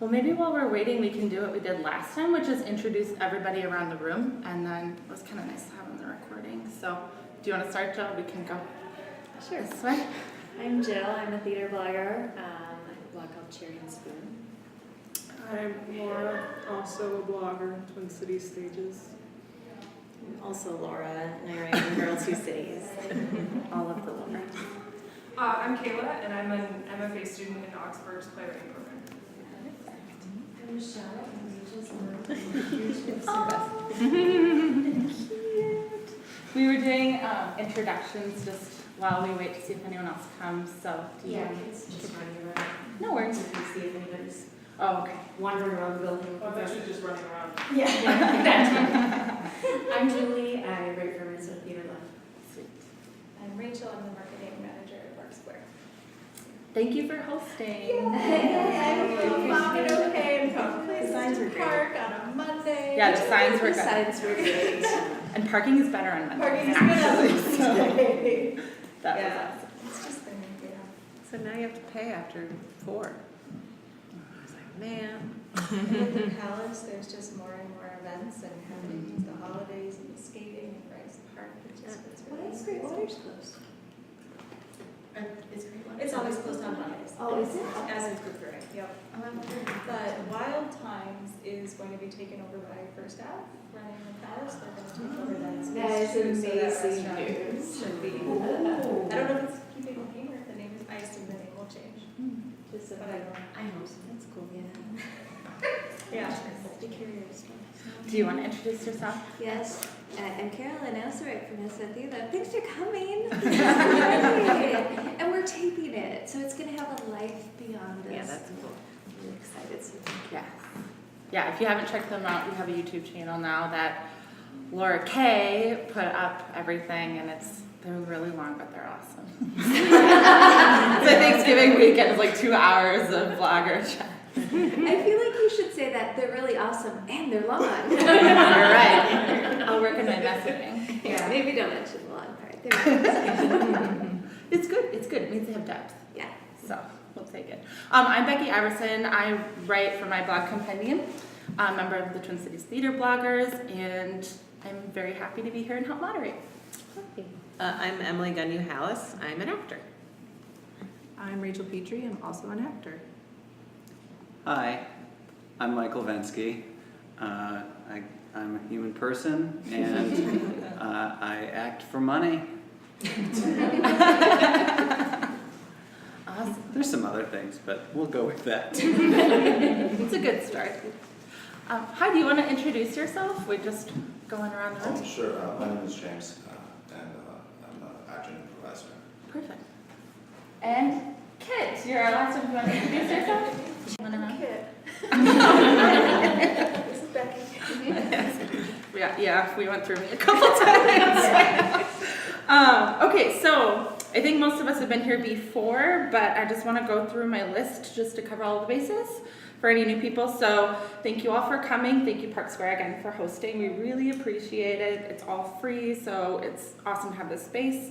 Well, maybe while we're waiting, we can do what we did last time, which is introduce everybody around the room, and then it was kind of nice to have on the recording. So, do you want to start, Jill? We can go Sure. this way. I'm Jill. I'm a theater blogger. I have a blog called Cherry and Spoon. I'm Laura, also a blogger, Twin Cities Stages. I'm also Laura, and I write in Girls Who Cities. All of the Laura. I'm Kayla, and I'm an MFA student in Oxford's playwriting program. I'm Michelle. I'm Rachel's We were doing introductions just while we wait to see if anyone else comes. So, do you want it's just running around. No worries. You can see if anybody's Oh, okay. wandering around the building. Oh, that's just running around. Yeah. I'm Julie. I write for Minnesota Theater Lab. Sweet. I'm Rachel. I'm the marketing manager at Park Square. Thank you for hosting. The signs were great. Park on a Monday. Yeah, the signs were good. Signs were great. And parking is better on Mondays. Parking is actually. So that was Yeah. awesome. It's just been, So now you have to pay after 4. I was like, man. Gunyou Halaas, there's just more and more events and having the holidays and the skating and Bryce Park. It's really Great Water's closed. It's always closed on Mondays. Oh, is it? As in Cooper. Yep. But Wild Times is going to be taken over by First Ave, running the Palace. They're going to take over that space. That is too, so that amazing restaurant news. Should be. I don't know if it's keeping the name or if the name is, I assume the name will change. Just so But I don't. I hope so. That's cool. Yeah. Yeah. Be curious. Do you want to introduce yourself? Yes, I'm Carolyn, I also write for Minnesota Theater Lab. Thanks for coming. And we're taping it, so it's going to have a life beyond this. Yeah, that's cool. I'm really excited. So Yes. Yeah, if you haven't checked them out, we have a YouTube channel now that Laura Kay put up everything, and they're really long, but they're awesome. So Thanksgiving weekend is like 2 hours of blogger chat. I feel like you should say that they're really awesome and they're long. You're right. I'll work on my messaging. Yeah, maybe don't mention the long part. They're It's good. It's good. It means they have depth. yeah. So we'll take it. I'm Becky Iverson. I write for my blog Compendium. I'm a member of the Twin Cities Theater Bloggers, and I'm very happy to be here and help moderate. I'm Emily Gunyou Halaas. I'm an actor. I'm Rachel Petrie. I'm also an actor. Hi, I'm Michael Venske. I'm a human person, and I act for money. Awesome. There's some other things, but we'll go with that. It's a good start. Hi, do you want to introduce yourself? We're just going around the room. Oh, sure. My name is James, and I'm an actor and improviser. Perfect. And Kit, you're our last one. Do you want to introduce yourself? This is Becky. Yeah, we went through me a couple times. Okay, so I think most of us have been here before, but I just want to go through my list just to cover all the bases for any new people. So thank you all for coming. Thank you Park Square again for hosting. We really appreciate it. It's all free, so it's awesome to have this space.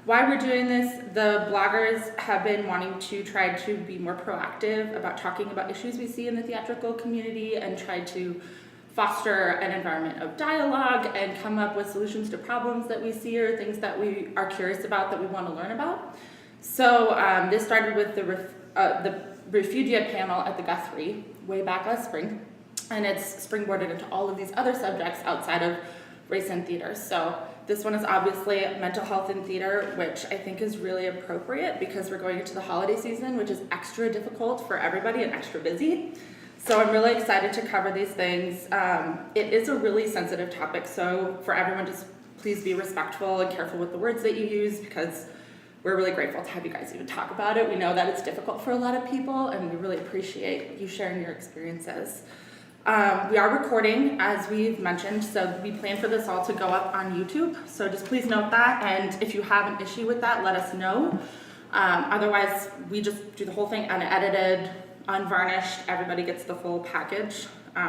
Why we're doing this, the bloggers have been wanting to try to be more proactive about talking about issues we see in the theatrical community and try to foster an environment of dialogue and come up with solutions to problems that we see or things that we are curious about that we want to learn about. So this started with the Refugia panel at the Guthrie way back last spring, and it's springboarded into all of these other subjects outside of race and theater. So this one is obviously mental health in theater, which I think is really appropriate because we're going into the holiday season, which is extra difficult for everybody and extra busy. So I'm really excited to cover these things. It is a really sensitive topic, so for everyone, just please be respectful and careful with the words that you use because we're really grateful to have you guys even talk about it. We know that it's difficult for a lot of people, and we really appreciate you sharing your experiences. We are recording, as we've mentioned, so we plan for this all to go up on YouTube. So just please note that, and if you have an issue with that, let us know. Otherwise, we just do the whole thing unedited, unvarnished. Everybody gets the full package,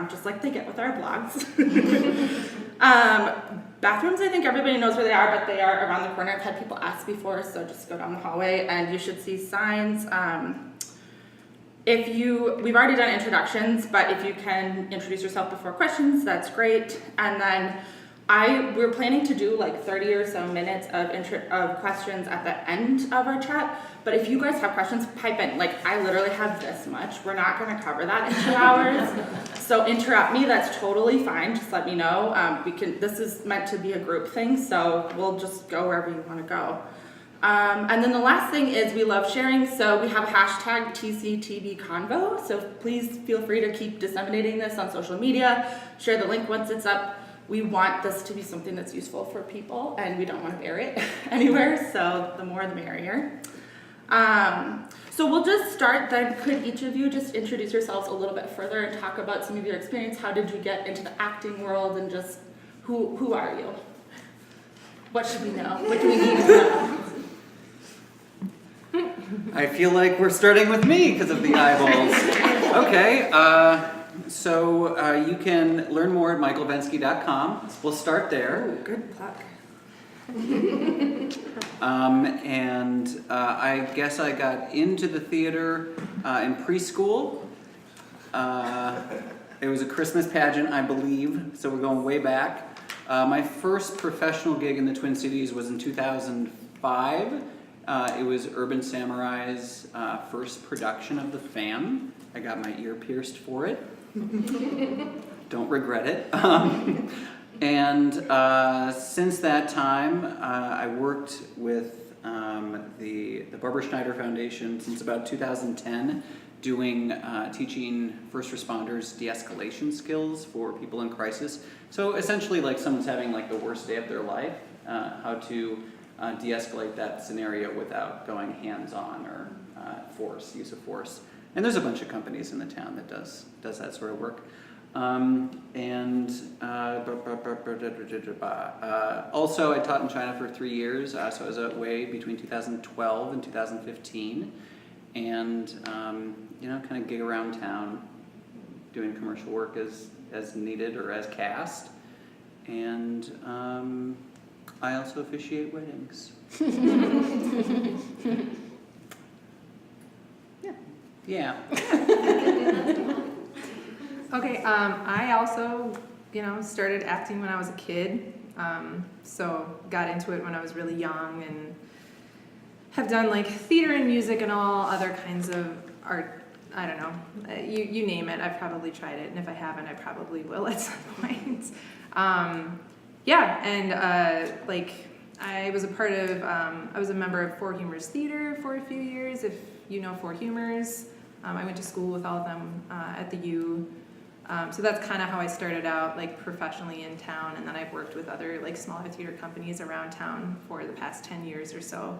just like they get with our blogs. Bathrooms, I think everybody knows where they are, but they are around the corner. I've had people ask before, so just go down the hallway, and you should see signs. we've already done introductions, but if you can introduce yourself before questions, that's great. And then we're planning to do like 30 or so minutes of questions at the end of our chat. But if you guys have questions, pipe in. Like, I literally have this much. We're not going to cover that in 2 hours. So interrupt me. That's totally fine. Just let me know. This is meant to be a group thing, so we'll just go wherever you want to go. And then the last thing is we love sharing. So we have a hashtag TCTBConvo. So please feel free to keep disseminating this on social media. Share the link once it's up. We want this to be something that's useful for people, and we don't want to bury it anywhere, so the more the merrier. So we'll just start then. Could each of you just introduce yourselves a little bit further and talk about some of your experience? How did you get into the acting world, and just who are you? What should we know? What do we need to know? I feel like we're starting with me because of the eyeballs. Okay, so you can learn more at michaelvenske.com. We'll start there. Ooh, good plug. And I guess I got into the theater in preschool. It was a Christmas pageant, I believe, so we're going way back. My first professional gig in the Twin Cities was in 2005. It was Urban Samurai's first production of The Fan. I got my ear pierced for it. Don't regret it. And since that time, I worked with the Barbara Schneider Foundation since about 2010, teaching first responders de-escalation skills for people in crisis. So essentially, like someone's having like the worst day of their life, how to de-escalate that scenario without going hands-on or use of force. And there's a bunch of companies in the town that does that sort of work. Also, I taught in China for 3 years, so I was away between 2012 and 2015, and kind of gig around town, doing commercial work as needed or as cast, and I also officiate weddings. Yeah. Okay, I also, started acting when I was a kid, so got into it when I was really young and have done like theater and music and all other kinds of art. I don't know, you name it, I've probably tried it, and if I haven't, I probably will at some point. I was I was a member of Four Humors Theater for a few years, if you know Four Humors. I went to school with all of them at the U. So that's kind of how I started out, like professionally in town, and then I've worked with other like smaller theater companies around town for the past 10 years or so.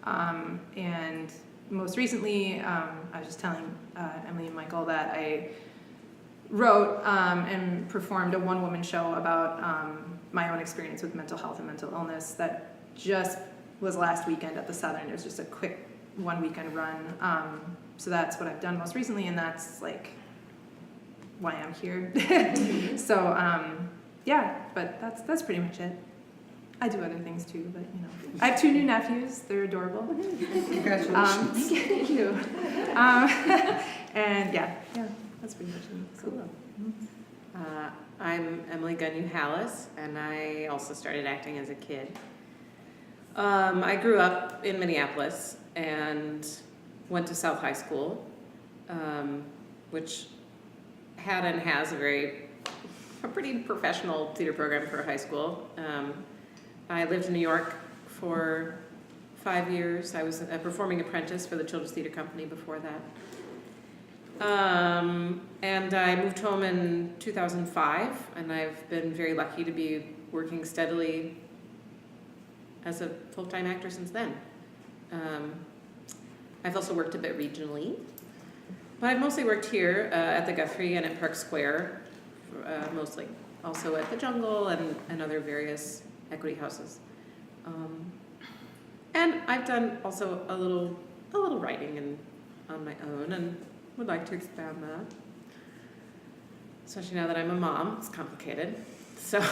And most recently, I was just telling Emily and Michael that I wrote and performed a one-woman show about my own experience with mental health and mental illness that just was last weekend at the Southern. It was just a quick one-weekend run. So that's what I've done most recently, and that's like why I'm here. So but that's pretty much it. I do other things too, but I have 2 new nephews. They're adorable. Congratulations. Thank you. And that's pretty much it. Cool. I'm Emily Gunyou Halaas, and I also started acting as a kid. I grew up in Minneapolis and went to South High School, which had and has a pretty professional theater program for a high school. I lived in New York for 5 years. I was a performing apprentice for the Children's Theater Company before that. And I moved home in 2005, and I've been very lucky to be working steadily as a full-time actor since then. I've also worked a bit regionally, but I've mostly worked here at the Guthrie and at Park Square, mostly. Also at the Jungle and other various equity houses. And I've done also a little writing on my own, and would like to expand that. Especially now that I'm a mom, it's complicated. So,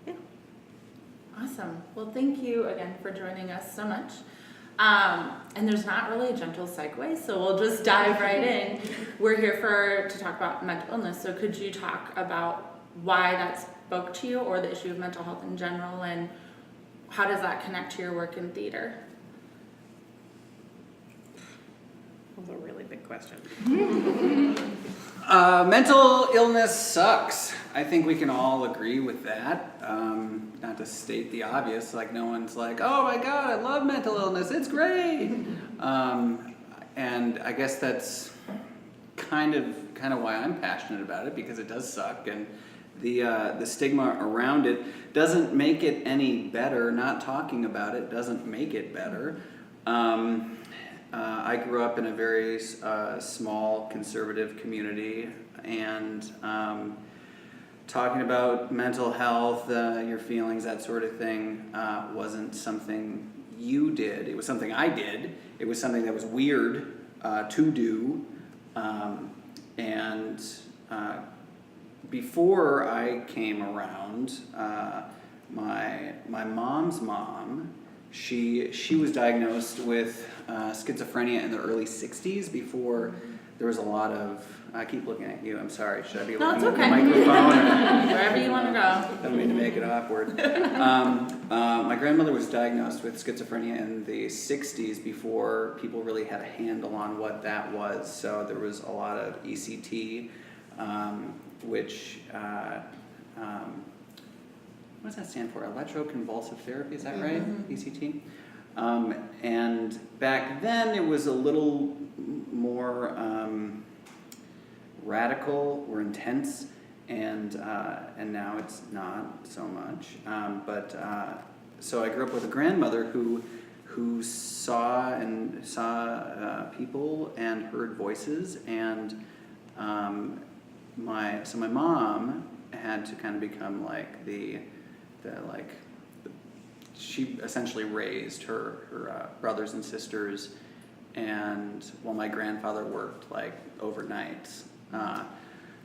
yeah. Awesome. Well, thank you again for joining us so much. And there's not really a gentle segue, so we'll just dive right in. We're here to talk about mental illness, so could you talk about why that spoke to you, or the issue of mental health in general, and how does that connect to your work in theater? That was a really big question. Mental illness sucks. I think we can all agree with that. Not to state the obvious, like no one's like, oh my God, I love mental illness, it's great. And I guess that's kind of why I'm passionate about it, because it does suck, and the stigma around it doesn't make it any better. Not talking about it doesn't make it better. I grew up in a very small conservative community, and talking about mental health, your feelings, that sort of thing, wasn't something you did. It was something I did. It was something that was weird to do. And before I came around, my mom's mom, she was diagnosed with schizophrenia in the early 60s, before there was a lot of, I keep looking at you, I'm sorry, should I be looking at the microphone? Wherever you want to go. Don't mean to make it awkward. My grandmother was diagnosed with schizophrenia in the 60s, before people really had a handle on what that was. So there was a lot of ECT, which, what does that stand for? Electroconvulsive therapy, is that right? ECT? And back then it was a little more radical or intense, and now it's not so much. So I grew up with a grandmother who saw people and heard voices, and my mom had to kind of become like she essentially raised her brothers and sisters, and while my grandfather worked like overnights.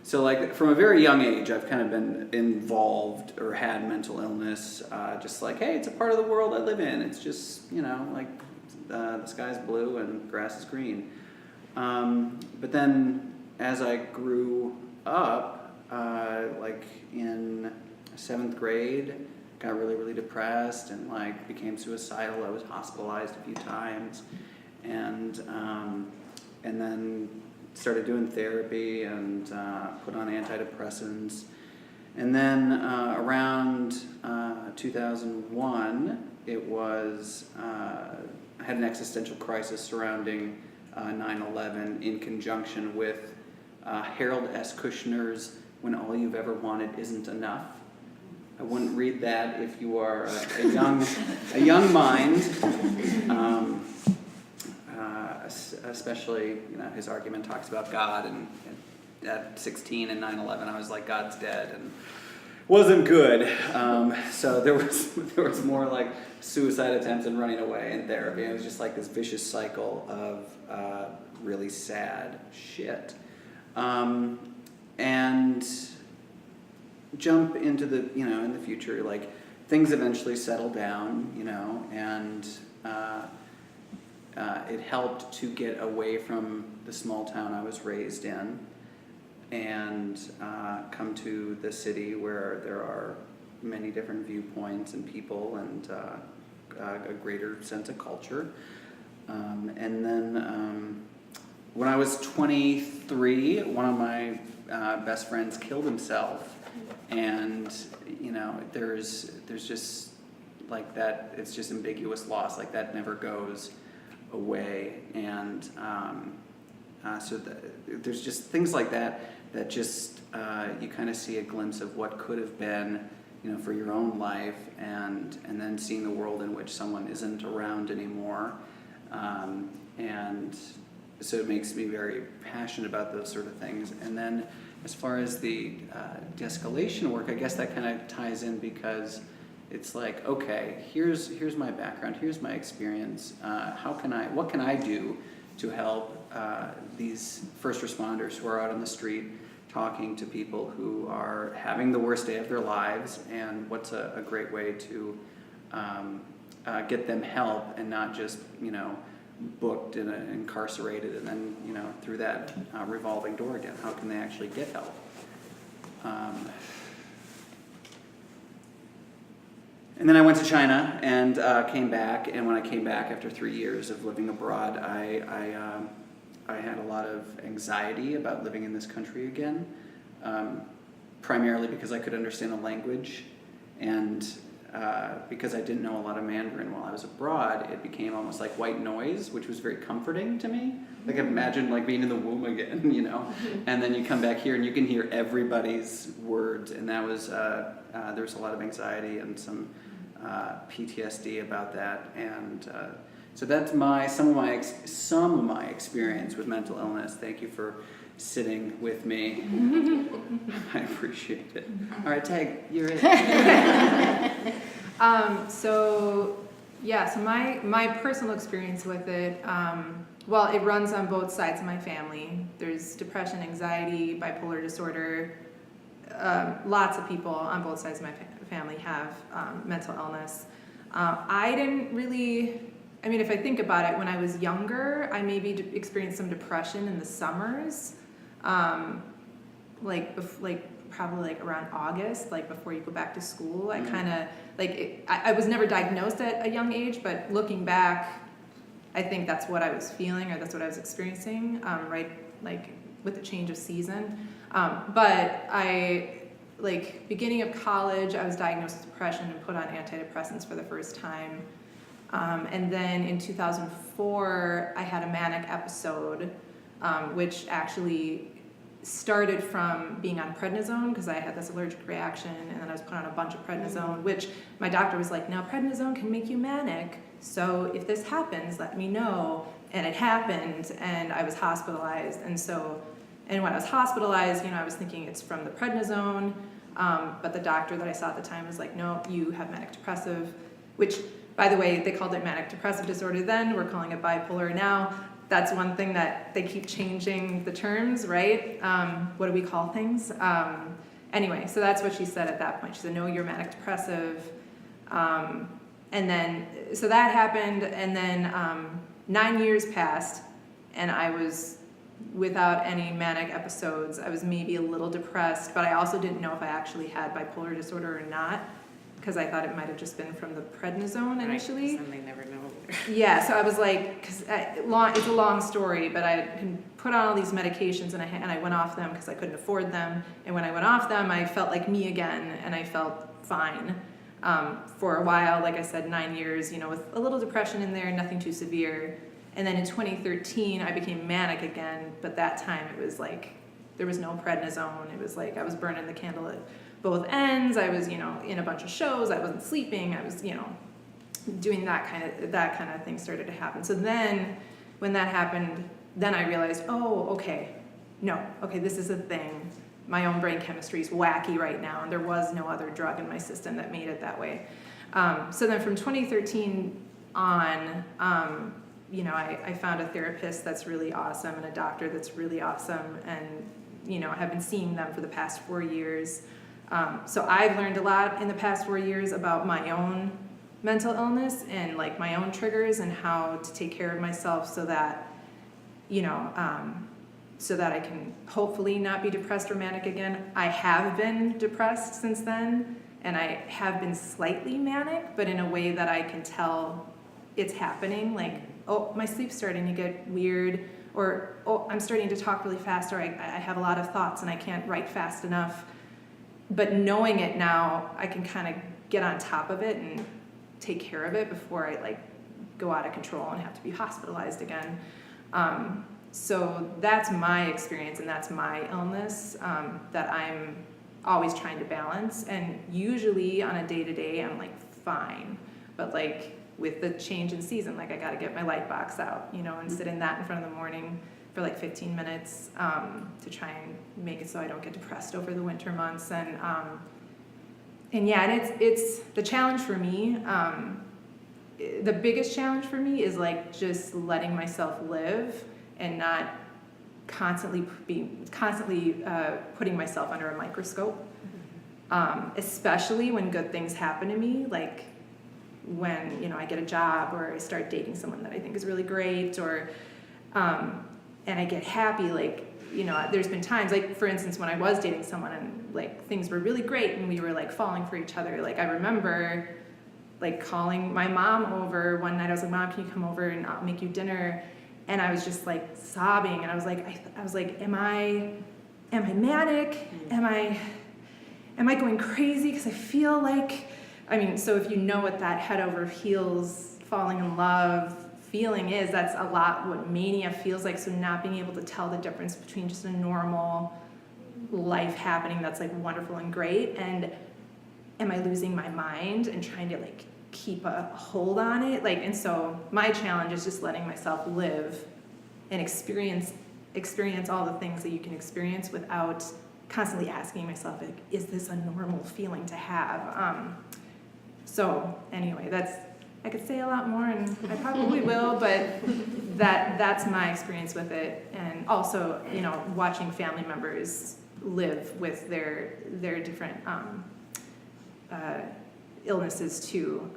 So like from a very young age, I've kind of been involved or had mental illness, just like, hey, it's a part of the world I live in. It's just, like the sky's blue and grass is green. But then as I grew up, like in 7th grade, got really, really depressed and like became suicidal. I was hospitalized a few times, and then started doing therapy and put on antidepressants. And then around 2001, it was I had an existential crisis surrounding 9/11 in conjunction with Harold S. Kushner's "When All You've Ever Wanted Isn't Enough." I wouldn't read that if you are a young mind, especially his argument talks about God, and at 16 and 9/11 I was like, God's dead, and wasn't good. So there was more like suicide attempts and running away in therapy. It was just like this vicious cycle of really sad shit. And jump into the, in the future, like things eventually settle down, and it helped to get away from the small town I was raised in and come to the city where there are many different viewpoints and people and a greater sense of culture. And then when I was 23, one of my best friends killed himself. And there's just like that. It's just ambiguous loss. Like that never goes away. And so there's just things like that just you kind of see a glimpse of what could have been, for your own life, and then seeing the world in which someone isn't around anymore. And so it makes me very passionate about those sort of things. And then as far as the de-escalation work, I guess that kind of ties in, because it's like, okay, here's my background, here's my experience. What can I do to help these first responders who are out on the street talking to people who are having the worst day of their lives, and what's a great way to get them help and not just, booked and incarcerated and then, through that revolving door again? How can they actually get help? And then I went to China and came back, and when I came back after 3 years of living abroad, I had a lot of anxiety about living in this country again, primarily because I could understand the language, and because I didn't know a lot of Mandarin while I was abroad, it became almost like white noise, which was very comforting to me. Like, imagine like being in the womb again, and then you come back here and you can hear everybody's words, and that was there was a lot of anxiety and some PTSD about that, and so that's some of my experience with mental illness. Thank you for sitting with me. I appreciate it. All right, Tag, you're it. So my personal experience with it, well, it runs on both sides of my family. There's depression, anxiety, bipolar disorder. Lots of people on both sides of my family have mental illness. I didn't really, if I think about it, when I was younger, I maybe experienced some depression in the summers, probably around August, before you go back to school. I kind of, I was never diagnosed at a young age, but looking back, I think that's what I was feeling, or that's what I was experiencing, with the change of season. But beginning of college, I was diagnosed with depression and put on antidepressants for the first time. And then in 2004, I had a manic episode, which actually started from being on prednisone, because I had this allergic reaction, and then I was put on a bunch of prednisone, which my doctor was like, now prednisone can make you manic, so if this happens, let me know. And it happened, and I was hospitalized. And when I was hospitalized, I was thinking it's from the prednisone, but the doctor that I saw at the time was like, no, you have manic depressive, which, by the way, they called it manic depressive disorder then, we're calling it bipolar now. That's one thing that they keep changing the terms, right? What do we call things? Anyway, so that's what she said at that point. She said, no, you're manic depressive. And then, so that happened, and then 9 years passed, and I was without any manic episodes. I was maybe a little depressed, but I also didn't know if I actually had bipolar disorder or not, because I thought it might have just been from the prednisone initially. Right, 'cause then they never know. Yeah, so I was like, because it's a long story, but I had put on all these medications, and I went off them because I couldn't afford them. And when I went off them, I felt like me again, and I felt fine for a while. Like I said, 9 years, with a little depression in there, nothing too severe. And then in 2013, I became manic again, but that time it was like there was no prednisone. It was like I was burning the candle at both ends. I was, in a bunch of shows. I wasn't sleeping. I was, doing that kind of thing started to happen. So then when that happened, then I realized, this is a thing. My own brain chemistry is wacky right now, and there was no other drug in my system that made it that way. So then from 2013 on, I found a therapist that's really awesome and a doctor that's really awesome, and, I have been seeing them for the past 4 years. So I've learned a lot in the past 4 years about my own mental illness and my own triggers and how to take care of myself so that, so that I can hopefully not be depressed or manic again. I have been depressed since then, and I have been slightly manic, but in a way that I can tell it's happening. My sleep's starting to get weird, or, I'm starting to talk really fast, or I have a lot of thoughts and I can't write fast enough. But knowing it now, I can kind of get on top of it and take care of it before I go out of control and have to be hospitalized again. So that's my experience, and that's my illness that I'm always trying to balance. And usually on a day-to-day, I'm fine. But with the change in season, I got to get my light box out, and sit in that in front of the morning for 15 minutes to try and make it so I don't get depressed over the winter months. And yeah, and it's the challenge for me. The biggest challenge for me is just letting myself live and not constantly putting myself under a microscope, especially when good things happen to me. when, you know, I get a job or I start dating someone that I think is really great, or, and I get happy, like, you know, there's been times, like, for instance, when I was dating someone and, like, things were really great and we were, like, falling for each other, like, I remember, like, calling my mom over one night. I was like, Mom, can you come over and I'll make you dinner? And I was just, like, sobbing, and I was like, am I manic? Am I going crazy? Because I feel like, I mean, so if you know what that head over heels, falling in love feeling is, that's a lot what mania feels like. So not being able to tell the difference between just a normal life happening that's, like, wonderful and great, and am I losing my mind and trying to, like, keep a hold on it? Like, and so my challenge is just letting myself live and experience all the things that you can experience without constantly asking myself, like, is this a normal feeling to have? So anyway, I could say a lot more, and I probably will, but that's my experience with it. And also, you know, watching family members live with their different illnesses too,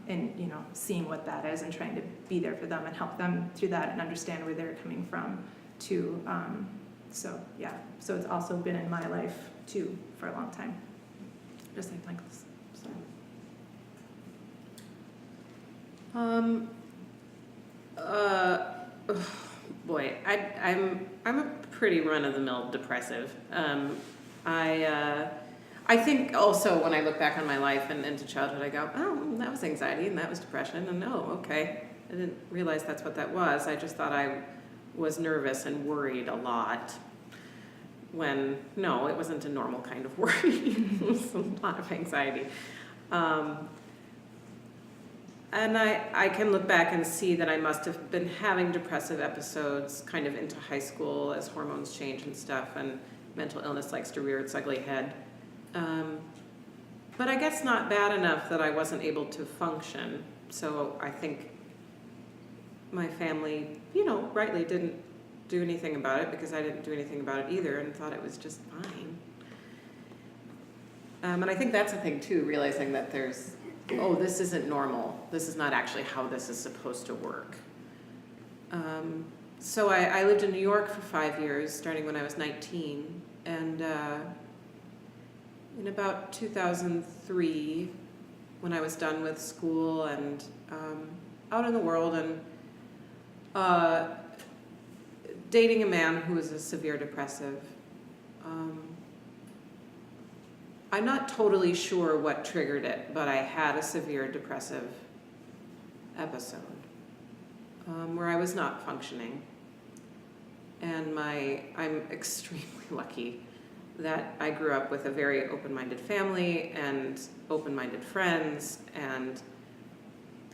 and, you know, seeing what that is and trying to be there for them and help them through that and understand where they're coming from too. So yeah, so it's also been in my life too for a long time, just like Michael's. So. Boy, I'm a pretty run-of-the-mill depressive. I think also when I look back on my life and into childhood, I go, oh, that was anxiety and that was depression, and oh, okay. I didn't realize that's what that was. I just thought I was nervous and worried a lot, when no, it wasn't a normal kind of worry. It was a lot of anxiety. And I can look back and see that I must have been having depressive episodes kind of into high school as hormones change and stuff, and mental illness likes to rear its ugly head. But I guess not bad enough that I wasn't able to function. So I think my family, you know, rightly didn't do anything about it, because I didn't do anything about it either and thought it was just fine. And I think that's the thing too, realizing that there's, oh, this isn't normal. This is not actually how this is supposed to work. So I lived in New York for 5 years, starting when I was 19. And in about 2003, when I was done with school and out in the world and dating a man who was a severe depressive, I'm not totally sure what triggered it, but I had a severe depressive episode where I was not functioning. And I'm extremely lucky that I grew up with a very open-minded family and open-minded friends and,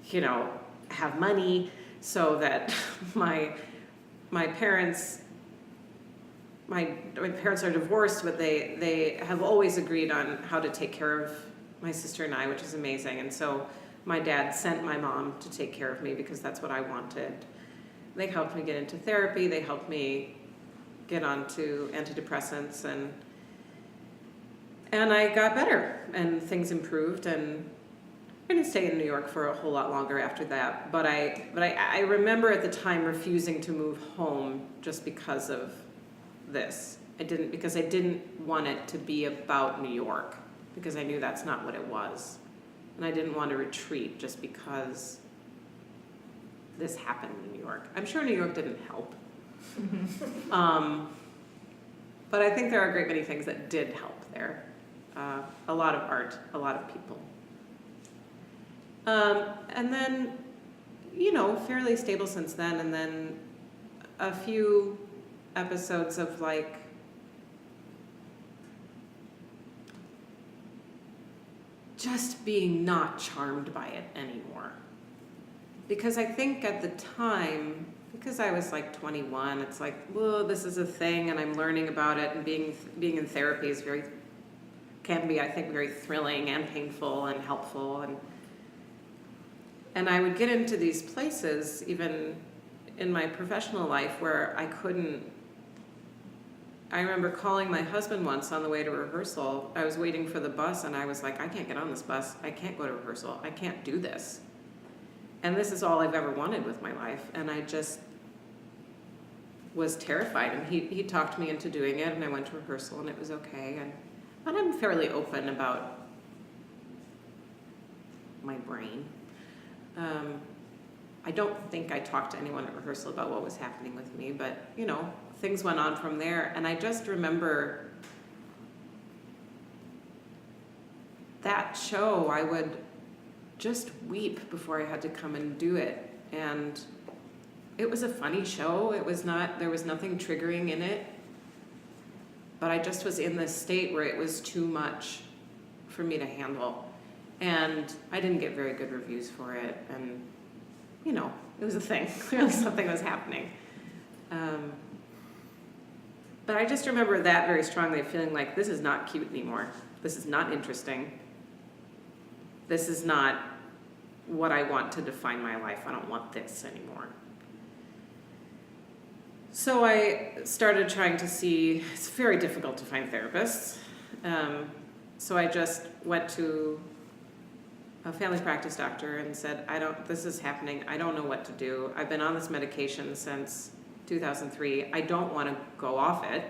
you know, have money, so that my parents are divorced, but they have always agreed on how to take care of my sister and I, which is amazing. And so my dad sent my mom to take care of me because that's what I wanted. They helped me get into therapy. They helped me get onto antidepressants, and I got better and things improved, and I didn't stay in New York for a whole lot longer after that. But I remember at the time refusing to move home just because of this. Because I didn't want it to be about New York, because I knew that's not what it was. And I didn't want to retreat just because this happened in New York. I'm sure New York didn't help. But I think there are a great many things that did help there. A lot of art, a lot of people. And then, you know, fairly stable since then, and then a few episodes of, like, just being not charmed by it anymore. Because I think at the time, because I was like 21, it's like, well, this is a thing and I'm learning about it, and being in therapy is can be, I think, very thrilling and painful and helpful, and I would get into these places, even in my professional life, where I couldn't I remember calling my husband once on the way to rehearsal. I was waiting for the bus and I was like, I can't get on this bus. I can't go to rehearsal. I can't do this. And this is all I've ever wanted with my life. And I just was terrified. And he talked me into doing it, and I went to rehearsal and it was okay. But I'm fairly open about my brain. I don't think I talked to anyone at rehearsal about what was happening with me, but things went on from there. And I just remember that show, I would just weep before I had to come and do it. And it was a funny show. There was nothing triggering in it. But I just was in this state where it was too much for me to handle. And I didn't get very good reviews for it. And, it was a thing. Clearly something was happening. But I just remember that very strongly, feeling like this is not cute anymore. This is not interesting. This is not what I want to define my life. I don't want this anymore. So I started trying to see, it's very difficult to find therapists. So I just went to a family practice doctor and said, this is happening. I don't know what to do. I've been on this medication since 2003. I don't want to go off it,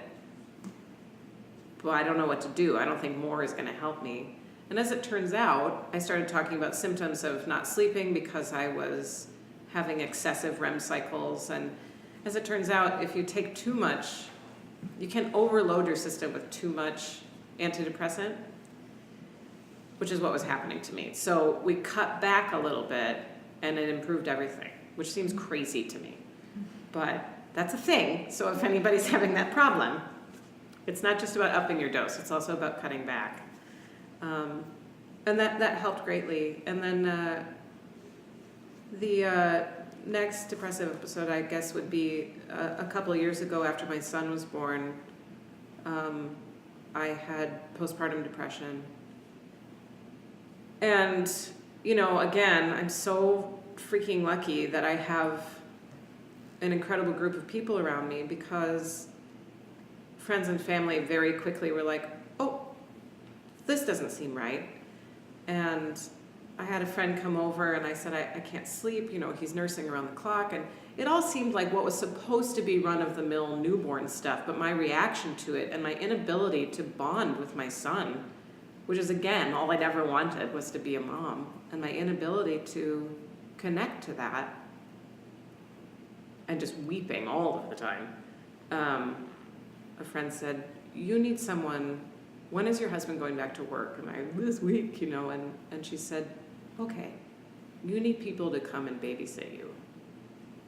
but I don't know what to do. I don't think more is going to help me. And as it turns out, I started talking about symptoms of not sleeping because I was having excessive REM cycles. And as it turns out, if you take too much, you can overload your system with too much antidepressant, which is what was happening to me. So we cut back a little bit and it improved everything, which seems crazy to me. But that's a thing. So if anybody's having that problem, it's not just about upping your dose. It's also about cutting back. And that helped greatly. And then the next depressive episode, I guess, would be a couple of years ago after my son was born. I had postpartum depression. And, again, I'm so freaking lucky that I have an incredible group of people around me, because friends and family very quickly were like, oh, this doesn't seem right. And I had a friend come over and I said, I can't sleep, he's nursing around the clock. And it all seemed like what was supposed to be run-of-the-mill newborn stuff, but my reaction to it and my inability to bond with my son, which is, again, all I'd ever wanted was to be a mom, and my inability to connect to that, and just weeping all of the time. A friend said, you need someone, when is your husband going back to work? And this week, and she said, okay, you need people to come and babysit you.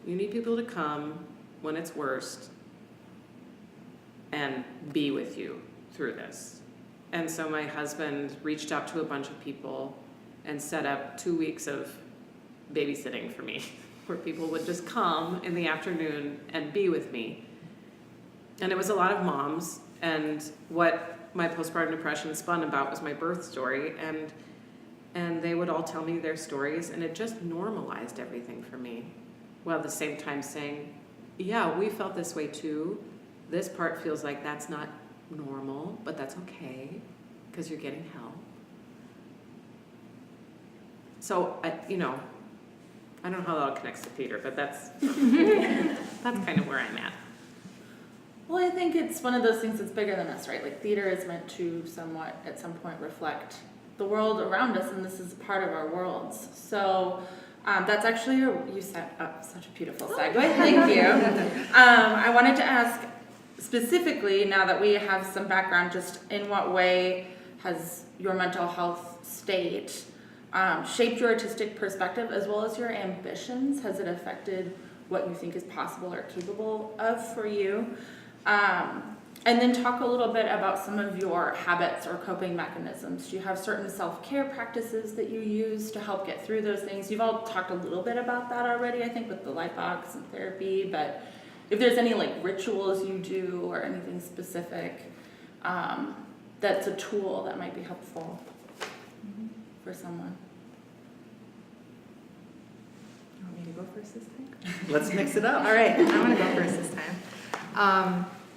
You need people to come when it's worst and be with you through this. And so my husband reached out to a bunch of people and set up 2 weeks of babysitting for me, where people would just come in the afternoon and be with me. And it was a lot of moms, and what my postpartum depression spun about was my birth story, and they would all tell me their stories, and it just normalized everything for me, while at the same time saying, yeah, we felt this way too. This part feels like that's not normal, but that's okay, because you're getting help. So, I don't know how that all connects to theater, but that's kind of where I'm at. Well, I think it's one of those things that's bigger than us, right? Like, theater is meant to somewhat, at some point, reflect the world around us, and this is part of our worlds. So that's actually, you set up such a beautiful segue. Thank you. I wanted to ask, specifically, now that we have some background, just in what way has your mental health state shaped your artistic perspective as well as your ambitions? Has it affected what you think is possible or capable of for you? And then talk a little bit about some of your habits or coping mechanisms. Do you have certain self-care practices that you use to help get through those things? You've all talked a little bit about that already, I think, with the light box and therapy, but if there's any rituals you do or anything specific that's a tool that might be helpful for someone. You want me to go first this time? Let's mix it up. All right, I'm going to go first this time.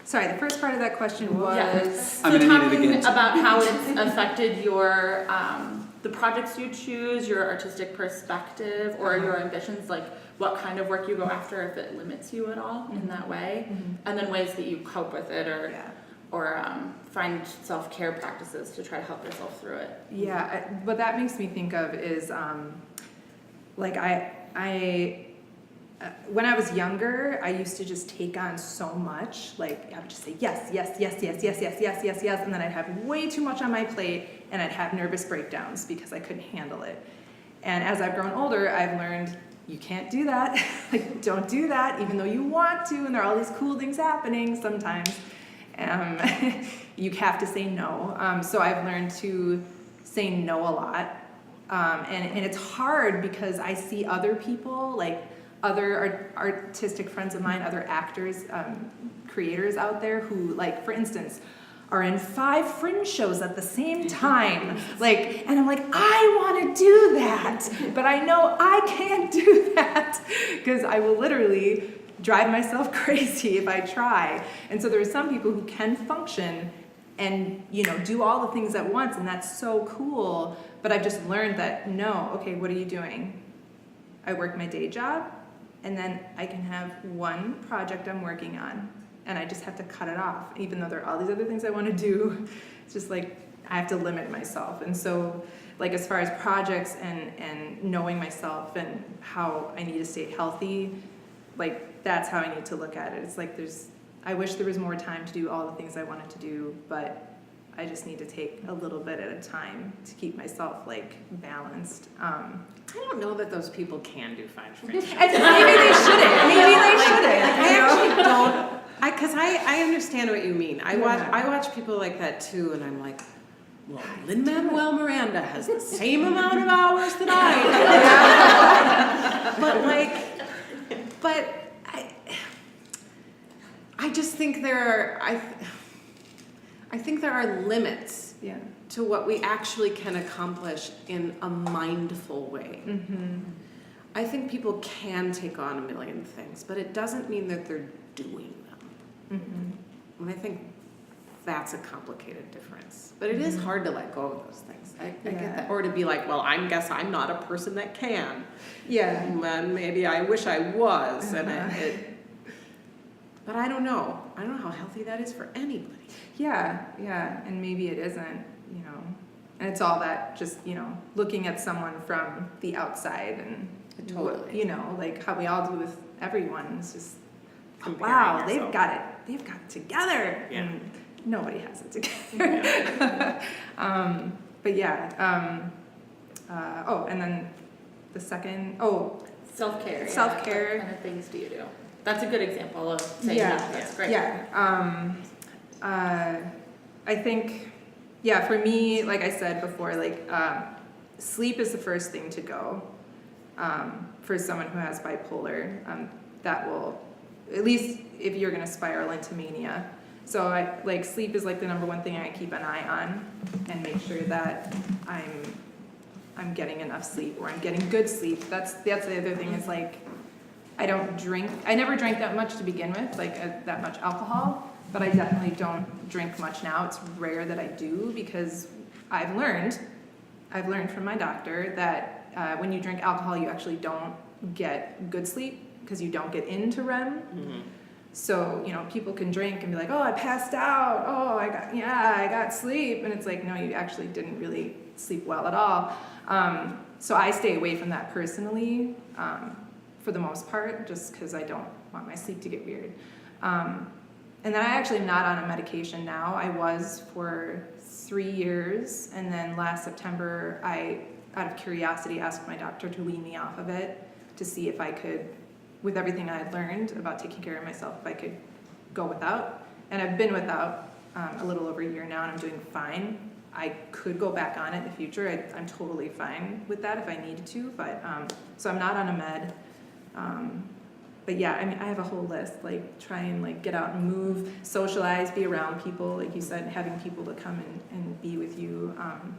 Sorry, the first part of that question was. I'm So gonna need it talking again. about how it's affected your, the projects you choose, your artistic perspective, or your ambitions, like what kind of work you go after, if it limits you at all in that way, and then ways that you cope with it, or find self-care practices to try to help yourself through it. Yeah, what that makes me think of is, like when I was younger, I used to just take on so much. Like I would just say yes, yes, yes, yes, yes, yes, yes, yes, yes, and then I'd have way too much on my plate, and I'd have nervous breakdowns because I couldn't handle it. And as I've grown older, I've learned you can't do that. Like, don't do that, even though you want to, and there are all these cool things happening sometimes. You have to say no. So I've learned to say no a lot. And it's hard because I see other people, like other artistic friends of mine, other actors, creators out there who, like, for instance, are in 5 fringe shows at the same time. Like, and I'm like, I want to do that, but I know I can't do that because I will literally drive myself crazy if I try. And so there are some people who can function and, you know, do all the things at once, and that's so cool. But I've just learned that, no, okay, what are you doing? I work my day job, and then I can have one project I'm working on, and I just have to cut it off, even though there are all these other things I want to do. It's just like, I have to limit myself. And so, like, as far as projects and knowing myself and how I need to stay healthy, like, that's how I need to look at it. It's like I wish there was more time to do all the things I wanted to do, but I just need to take a little bit at a time to keep myself, like, balanced. I don't know that those people can do fine fringe shows. Maybe they shouldn't. Maybe they shouldn't. I actually don't. Because I understand what you mean. I watch people like that too, and I'm like, well, Lin-Manuel Miranda has the same amount of hours that I do. But I just think there are limits to what we actually can accomplish in a mindful way. Mm-hmm. I think people can take on a million things, but it doesn't mean that they're doing them. Mm-hmm. And I think that's a complicated difference. But it is hard to let go of those things. I get that. Or to be like, well, I guess I'm not a person that can. Yeah. And maybe I wish I was. But I don't know. I don't know how healthy that is for anybody. Yeah, and maybe it isn't, you know. And it's all that just, you know, looking at someone from the outside and, Totally. you know, like how we all do with everyone. It's just, Comparing wow, yourself. they've got it together. Yeah. And nobody has it together. But yeah, and then the second, Self-care. Self-care. What kind of things do you do? That's a good example of saying Yeah. no. That's great. Yeah. I think, for me, like I said before, like, sleep is the first thing to go. For someone who has bipolar, that will, at least if you're gonna spiral into mania. So sleep is like the number one thing I keep an eye on and make sure that I'm getting enough sleep, or I'm getting good sleep. That's the other thing is, like, I don't drink. I never drank that much to begin with, that much alcohol, but I definitely don't drink much now. It's rare that I do because I've learned from my doctor that when you drink alcohol, you actually don't get good sleep because you don't get into REM. Mm-hmm. So, you know, people can drink and be like, oh, I passed out. Oh, I got sleep. And it's like, no, you actually didn't really sleep well at all. So I stay away from that personally. For the most part, just because I don't want my sleep to get weird. And then I'm actually not on a medication now. I was for 3 years, and then last September, I, out of curiosity, asked my doctor to wean me off of it to see if I could, with everything I had learned about taking care of myself, if I could go without. And I've been without a little over a year now, and I'm doing fine. I could go back on it in the future. I'm totally fine with that if I needed to, but so I'm not on a med. But yeah, I mean, I have a whole list, like, try and, like, get out and move, socialize, be around people, like you said, having people to come and be with you. And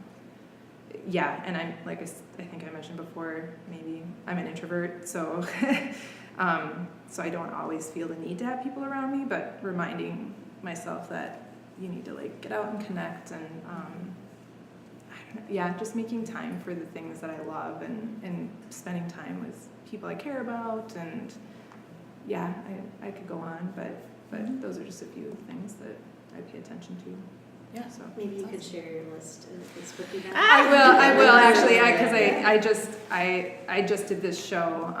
I'm, like, I think I mentioned before, maybe I'm an introvert, so so I don't always feel the need to have people around me, but reminding myself that you need to like get out and connect and I don't know, yeah, just making time for the things that I love and spending time with people I care about, and yeah, I could go on, but those are just a few things that I pay attention to. Yeah. So Maybe you could share your list in the Facebook event. I will actually, because I just did this show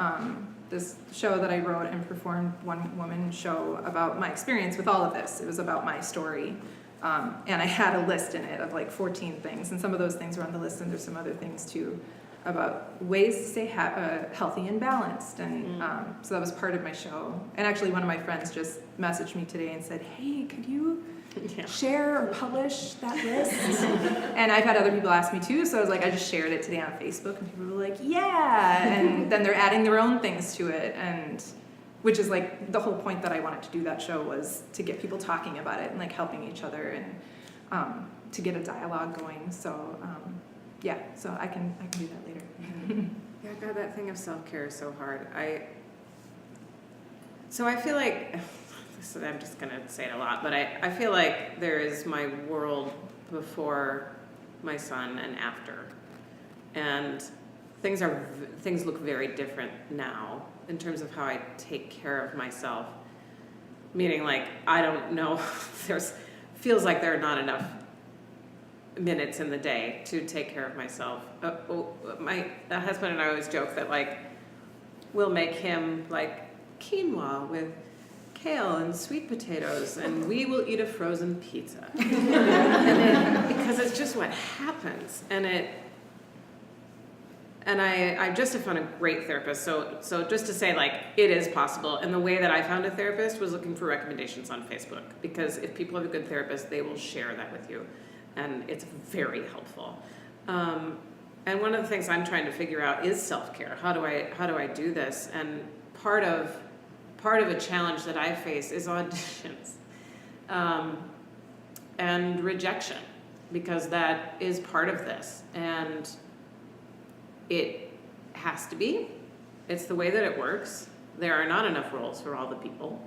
that I wrote and performed, one woman show about my experience with all of this. It was about my story. And I had a list in it of like 14 things, and some of those things were on the list, and there's some other things too about ways to stay healthy and balanced, and so that was part of my show. And actually, one of my friends just messaged me today and said, "Hey, could you share or publish that list?" And I've had other people ask me too, so I was like, I just shared it today on Facebook, and people were like, "Yeah," and then they're adding their own things to it, and which is like the whole point that I wanted to do that show, was to get people talking about it and like helping each other and to get a dialogue going. So yeah, so I can do that later. Yeah, God, that thing of self-care is so hard. So I feel like, I'm just going to say it a lot, but I feel like there is my world before my son and after. And things look very different now in terms of how I take care of myself. Meaning, like, I don't know, feels like there are not enough minutes in the day to take care of myself. My husband and I always joke that, like, we'll make him like quinoa with kale and sweet potatoes, and we will eat a frozen pizza. Because it's just what happens, and I just have found a great therapist. So just to say, like, it is possible. And the way that I found a therapist was looking for recommendations on Facebook, because if people have a good therapist, they will share that with you. And it's very helpful. And one of the things I'm trying to figure out is self-care. How do I do this? And part of a challenge that I face is auditions and rejection, because that is part of this. And it has to be. It's the way that it works. There are not enough roles for all the people.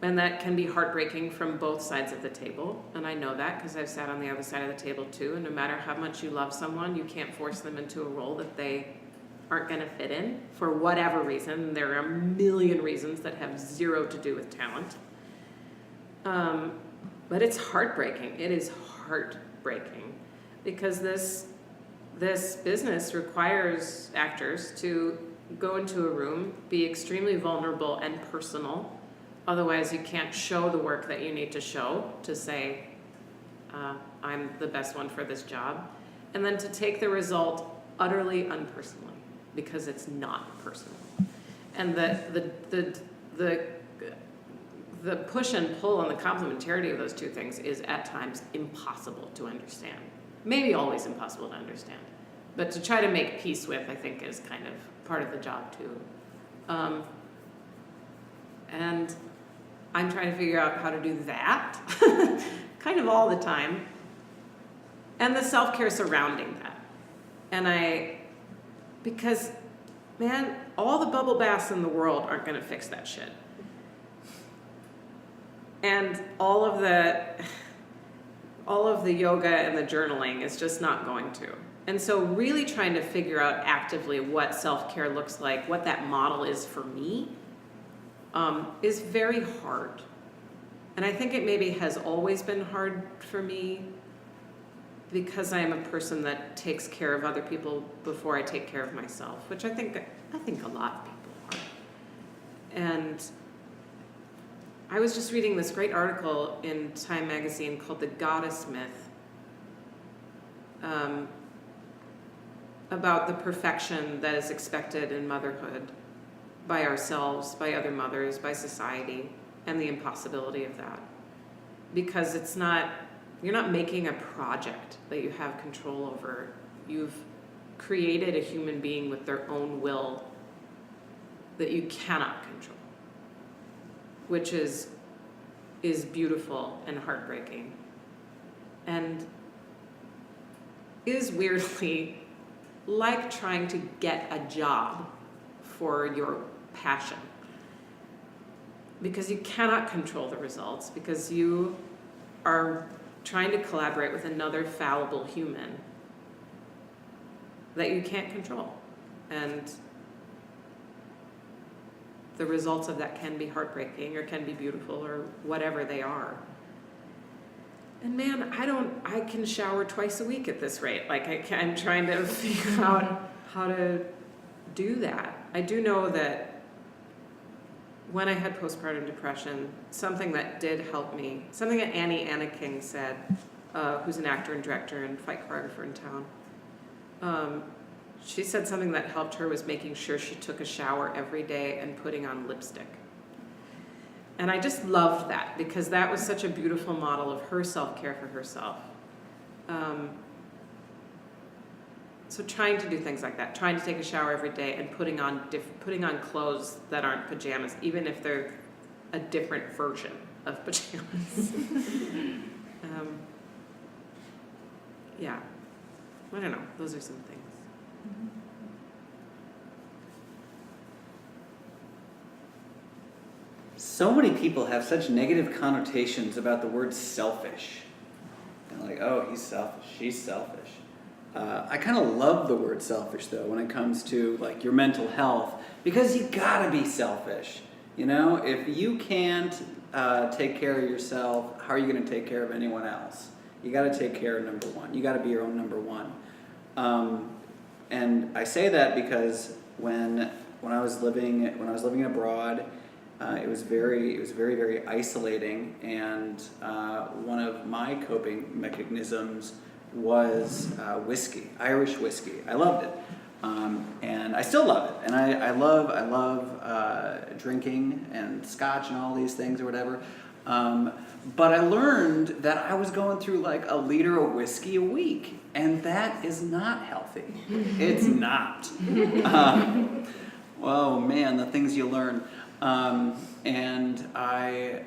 And that can be heartbreaking from both sides of the table. And I know that because I've sat on the other side of the table too. And no matter how much you love someone, you can't force them into a role that they aren't going to fit in for whatever reason. There are a million reasons that have zero to do with talent. But it's heartbreaking. It is heartbreaking because this business requires actors to go into a room, be extremely vulnerable and personal. Otherwise, you can't show the work that you need to show to say, I'm the best one for this job. And then to take the result utterly unpersonally, because it's not personal. And the push and pull and the complementarity of those two things is at times impossible to understand. Maybe always impossible to understand. But to try to make peace with, I think, is kind of part of the job too. And I'm trying to figure out how to do that kind of all the time. And the self-care surrounding that. And because, man, all the bubble baths in the world aren't going to fix that shit. And all of the yoga and the journaling is just not going to. And so really trying to figure out actively what self-care looks like, what that model is for me, is very hard. And I think it maybe has always been hard for me because I am a person that takes care of other people before I take care of myself, which I think a lot of people are. And I was just reading this great article in Time magazine called The Goddess Myth, about the perfection that is expected in motherhood by ourselves, by other mothers, by society, and the impossibility of that. Because you're not making a project that you have control over. You've created a human being with their own will that you cannot control, which is beautiful and heartbreaking, and is weirdly like trying to get a job for your passion. because you cannot control the results, because you are trying to collaborate with another fallible human that you can't control. And the results of that can be heartbreaking or can be beautiful or whatever they are. And man, I can shower twice a week at this rate. Like I'm trying to figure out how to do that. I do know that when I had postpartum depression, something that did help me, something that Anna King said, who's an actor and director and fight choreographer in town, she said something that helped her was making sure she took a shower every day and putting on lipstick. And I just loved that because that was such a beautiful model of her self-care for herself. So trying to do things like that, trying to take a shower every day and putting on clothes that aren't pajamas, even if they're a different version of pajamas. Yeah, I don't know, those are some things. So many people have such negative connotations about the word selfish. And like, oh, he's selfish, she's selfish. I kind of love the word selfish though when it comes to like your mental health, because you gotta be selfish. You know, if you can't take care of yourself, how are you gonna take care of anyone else? You gotta take care of number one. You gotta be your own number one. And I say that because when I was living abroad, it was very, very isolating, and one of my coping mechanisms was whiskey, Irish whiskey. I loved it, and I still love it, and I love drinking and scotch and all these things or whatever. But I learned that I was going through like a liter of whiskey a week, and that is not healthy. It's not. Oh man, the things you learn. And I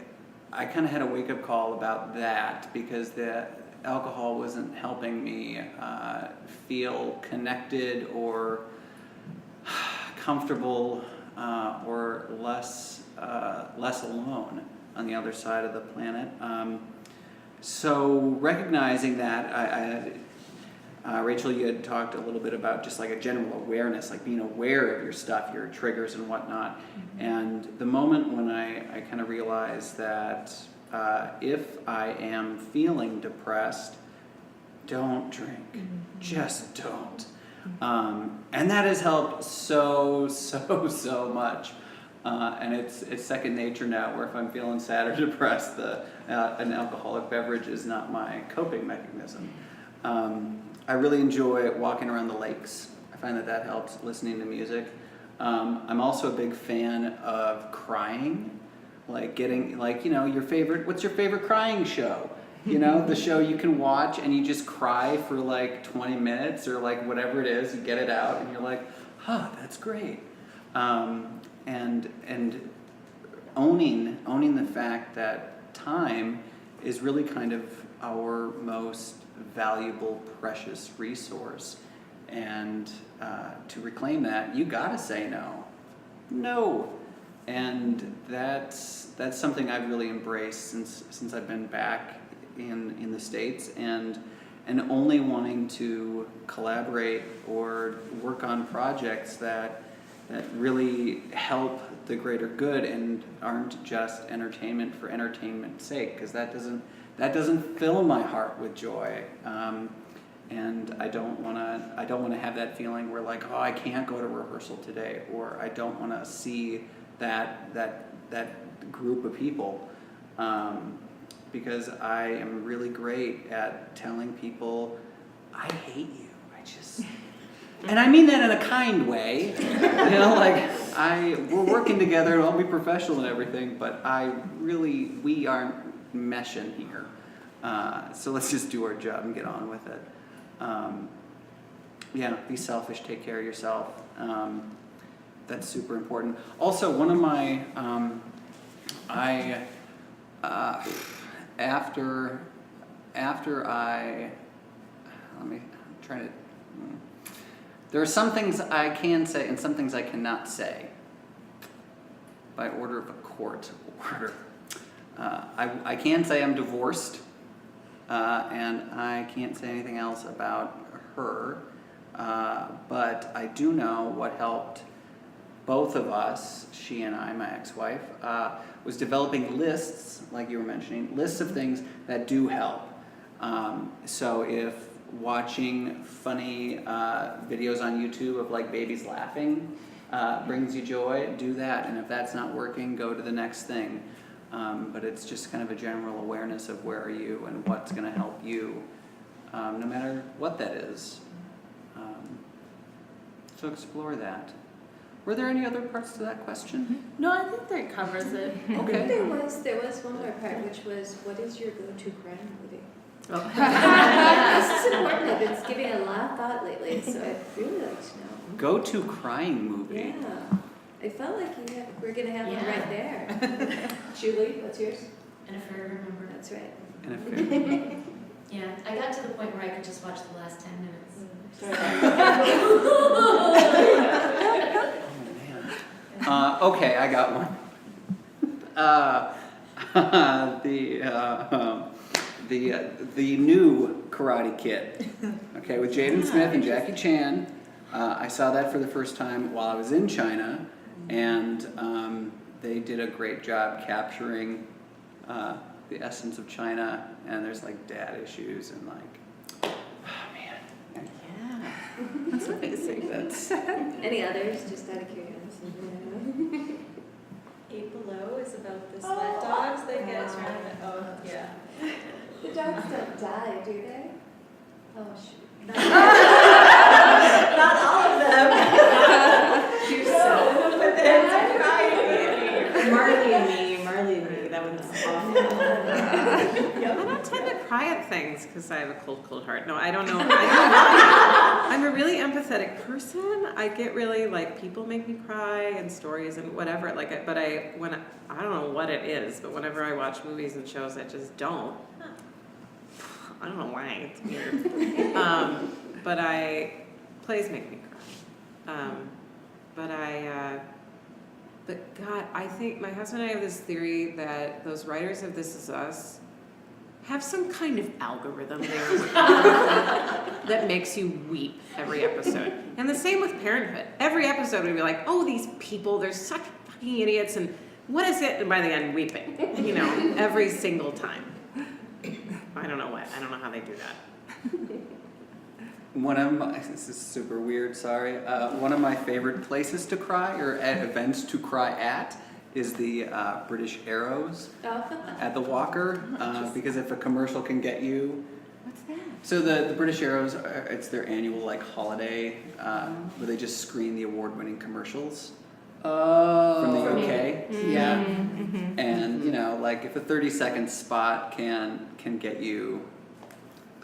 kind of had a wake-up call about that because the alcohol wasn't helping me feel connected or comfortable or less alone on the other side of the planet. So recognizing that, Rachel, you had talked a little bit about just like a general awareness, like being aware of your stuff, your triggers and whatnot. Mm-hmm. And the moment when I kind of realized that if I am feeling depressed, don't drink. Mm-hmm. Just don't. And that has helped so much. And it's second nature now, where if I'm feeling sad or depressed, an alcoholic beverage is not my coping mechanism. I really enjoy walking around the lakes. I find that helps, listening to music. I'm also a big fan of crying, like getting, like, you know, what's your favorite crying show? You know, the show you can watch and you just cry for like 20 minutes or like whatever it is, you get it out and you're like, that's great. And owning the fact that time is really kind of our most valuable, precious resource, and to reclaim that, you gotta say no, and that's something I've really embraced since I've been back in the States, and only wanting to collaborate or work on projects that really help the greater good and aren't just entertainment for entertainment's sake, because that doesn't fill my heart with joy, and I don't want to have that feeling where like, I can't go to rehearsal today, or I don't want to see that group of people, because I am really great at telling people I hate you. And I mean that in a kind way, you know, like we're working together and I'll be professional and everything, but we aren't meshing here. So let's just do our job and get on with it. Be selfish, take care of yourself. That's super important. Also, one of my, there are some things I can say and some things I cannot say by order of a court order. I can say I'm divorced, and I can't say anything else about her, but I do know what helped both of us, she and I, my ex-wife, was developing lists, like you were mentioning, lists of things that do help. So if watching funny videos on YouTube of like babies laughing brings you joy, do that. And if that's not working, go to the next thing. But it's just kind of a general awareness of where are you and what's going to help you, no matter what that is. So explore that. Were there any other parts to that question? No, I think that covers it. I think Okay. there was one more part, which was, what is your go-to crime movie? Oh. This is important. I've been giving a lot of thought lately, so I'd really like to know. Go-to crying movie. Yeah. I felt like we're going to have one Yeah. right there. Julie, what's yours? And if I remember. That's right. And if Yeah, I got to the point where I could just watch the last 10 minutes. okay, I got one. The new Karate Kid. Okay, with Jaden Smith and Jackie Chan. I saw that for the first time while I was in China, and they did a great job capturing the essence of China. And there's like dad issues and like, oh man, yeah, that's amazing. That's. Any others, just out of curiosity? 8 Below is about the sled dogs that get turned. Oh, yeah. The dogs don't die, do they? Oh, shoot. Not all of them. You're But it's a crying movie. Marley and me, that one's awful. I don't tend to cry at things because I have a cold heart. No, I don't know. I'm a really empathetic person. I get really like people make me cry and stories and whatever. Like, I don't know what it is, but whenever I watch movies and shows, I just don't. I don't know why. It's weird. But plays make me cry. But God, I think my husband and I have this theory that those writers of This Is Us have some kind of algorithm there that makes you weep every episode. And the same with Parenthood. Every episode we'd be like, oh, these people, they're such fucking idiots, and what is it? And by the end, weeping, every single time. I don't know how they do that. This is super weird, sorry. One of my favorite places to cry, or at events to cry at, is the British Arrows at the Walker, because if a commercial can get you. What's that? So the British Arrows, it's their annual like holiday where they just screen the award-winning commercials from the UK. Yeah, and like if a 30-second spot can get you.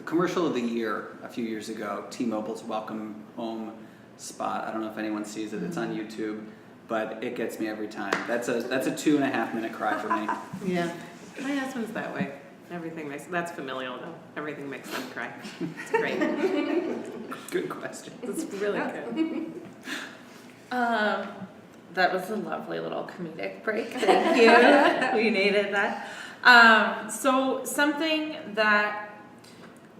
Commercial of the year a few years ago, T-Mobile's Welcome Home spot. I don't know if anyone sees it. It's on YouTube, but it gets me every time. That's a 2.5 minute cry for me. Yeah, my husband's that way. That's familial though. Everything makes them cry. It's great. Good question. It's really good. That was a lovely little comedic break. Thank you. We needed that. So something that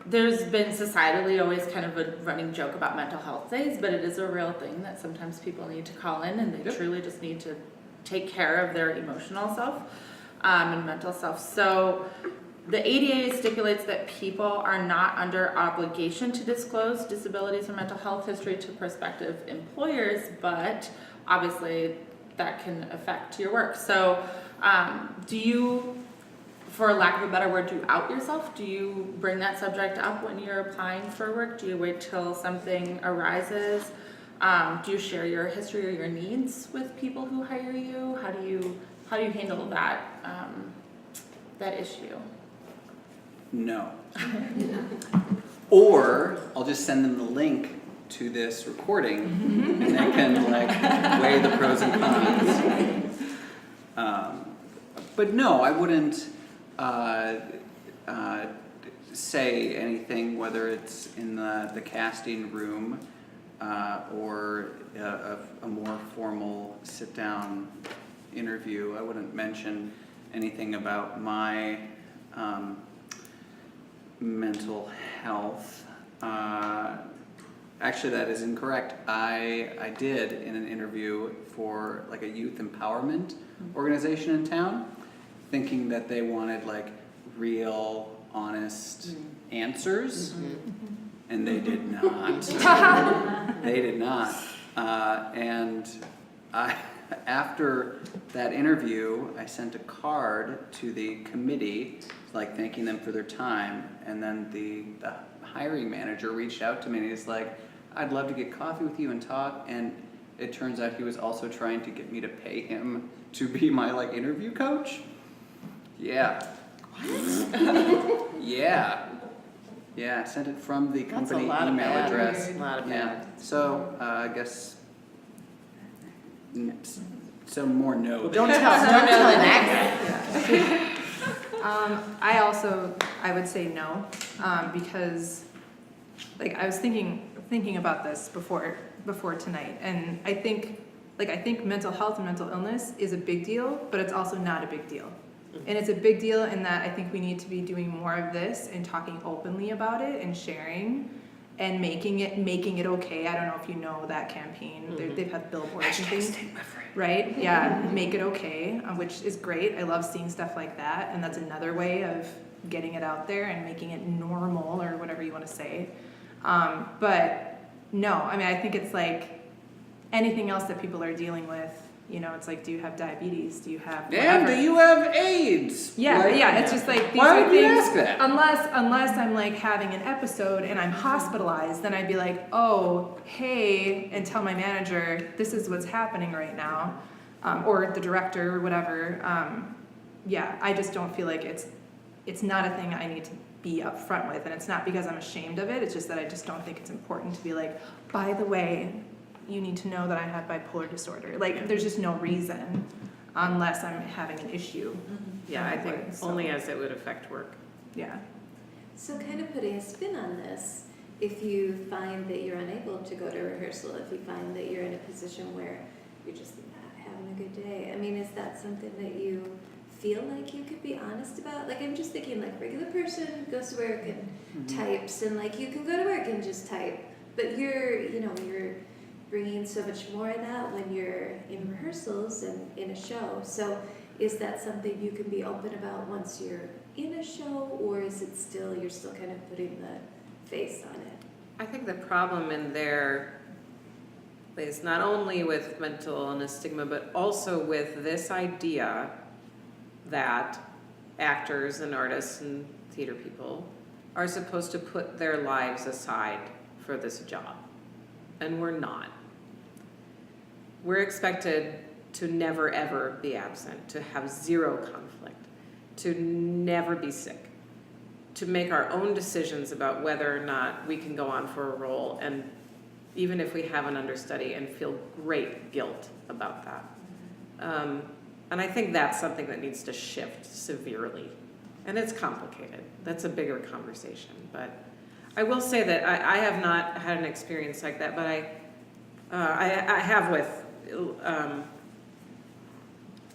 there's been societally always kind of a running joke about mental health days, but it is a real thing that sometimes people need to call in and they truly just need to take care of their emotional self and mental self. So the ADA stipulates that people are not under obligation to disclose disabilities or mental health history to prospective employers, but obviously that can affect your work. So do you, for lack of a better word, do you out yourself? Do you bring that subject up when you're applying for work? Do you wait till something arises? Do you share your history or your needs with people who hire you? How do you handle that that issue? No. Or I'll just send them the link to this recording, and they can like weigh the pros and cons. But no, I wouldn't say anything, whether it's in the casting room or a more formal sit-down interview. I wouldn't mention anything about my mental health. Actually, that is incorrect. I did in an interview for like a youth empowerment organization in town, thinking that they wanted like real, honest answers, and they did not. They did not. And after that interview, I sent a card to the committee, like thanking them for their time, and then the hiring manager reached out to me and he's like, I'd love to get coffee with you and talk, and it turns out he was also trying to get me to pay him to be my like interview coach. Yeah. What? Yeah. Yeah, I sent it from the company email address. A lot of Yeah. bad. So I guess some more notes. Don't tell that I would say no, because like I was thinking about this before tonight, and I think mental health and mental illness is a big deal, but it's also not a big deal. And it's a big deal in that I think we need to be doing more of this and talking openly about it and sharing and making it okay. I don't know if you know that campaign. They've had billboards and things. Right? Yeah, make it okay, which is great. I love seeing stuff like that, and that's another way of getting it out there and making it normal or whatever you want to say. But no, I mean, I think it's like anything else that people are dealing with. You know, it's like, do you have diabetes? Do you have whatever? And do you have AIDS? Yeah, Like, yeah. It's just like these why are would you things. ask that? Unless I'm like having an episode and I'm hospitalized, then I'd be like, oh, hey, and tell my manager this is what's happening right now, or the director or whatever. Yeah, I just don't feel like it's not a thing I need to be upfront with, and it's not because I'm ashamed of it. It's just that I just don't think it's important to be like, by the way, you need to know that I have bipolar disorder. Like, there's just no reason unless I'm having an issue. Yeah, I think only as it would affect work. Yeah. So kind of putting a spin on this, if you find that you're unable to go to rehearsal, if you find that you're in a position where you're just not having a good day, I mean, is that something that you feel like you could be honest about? Like, I'm just thinking like regular person goes to work and types, and like you can go to work and just type, but you're bringing so much more of that when you're in rehearsals and in a show. So is that something you can be open about once you're in a show, or is it still, you're still kind of putting the face on it? I think the problem in there is not only with mental illness stigma, but also with this idea that actors and artists and theater people are supposed to put their lives aside for this job. And we're not. We're expected to never ever be absent, to have zero conflict, to never be sick, to make our own decisions about whether or not we can go on for a role, and even if we have an understudy, and feel great guilt about that. And I think that's something that needs to shift severely. And it's complicated. That's a bigger conversation. But I will say that I have not had an experience like that, but I have with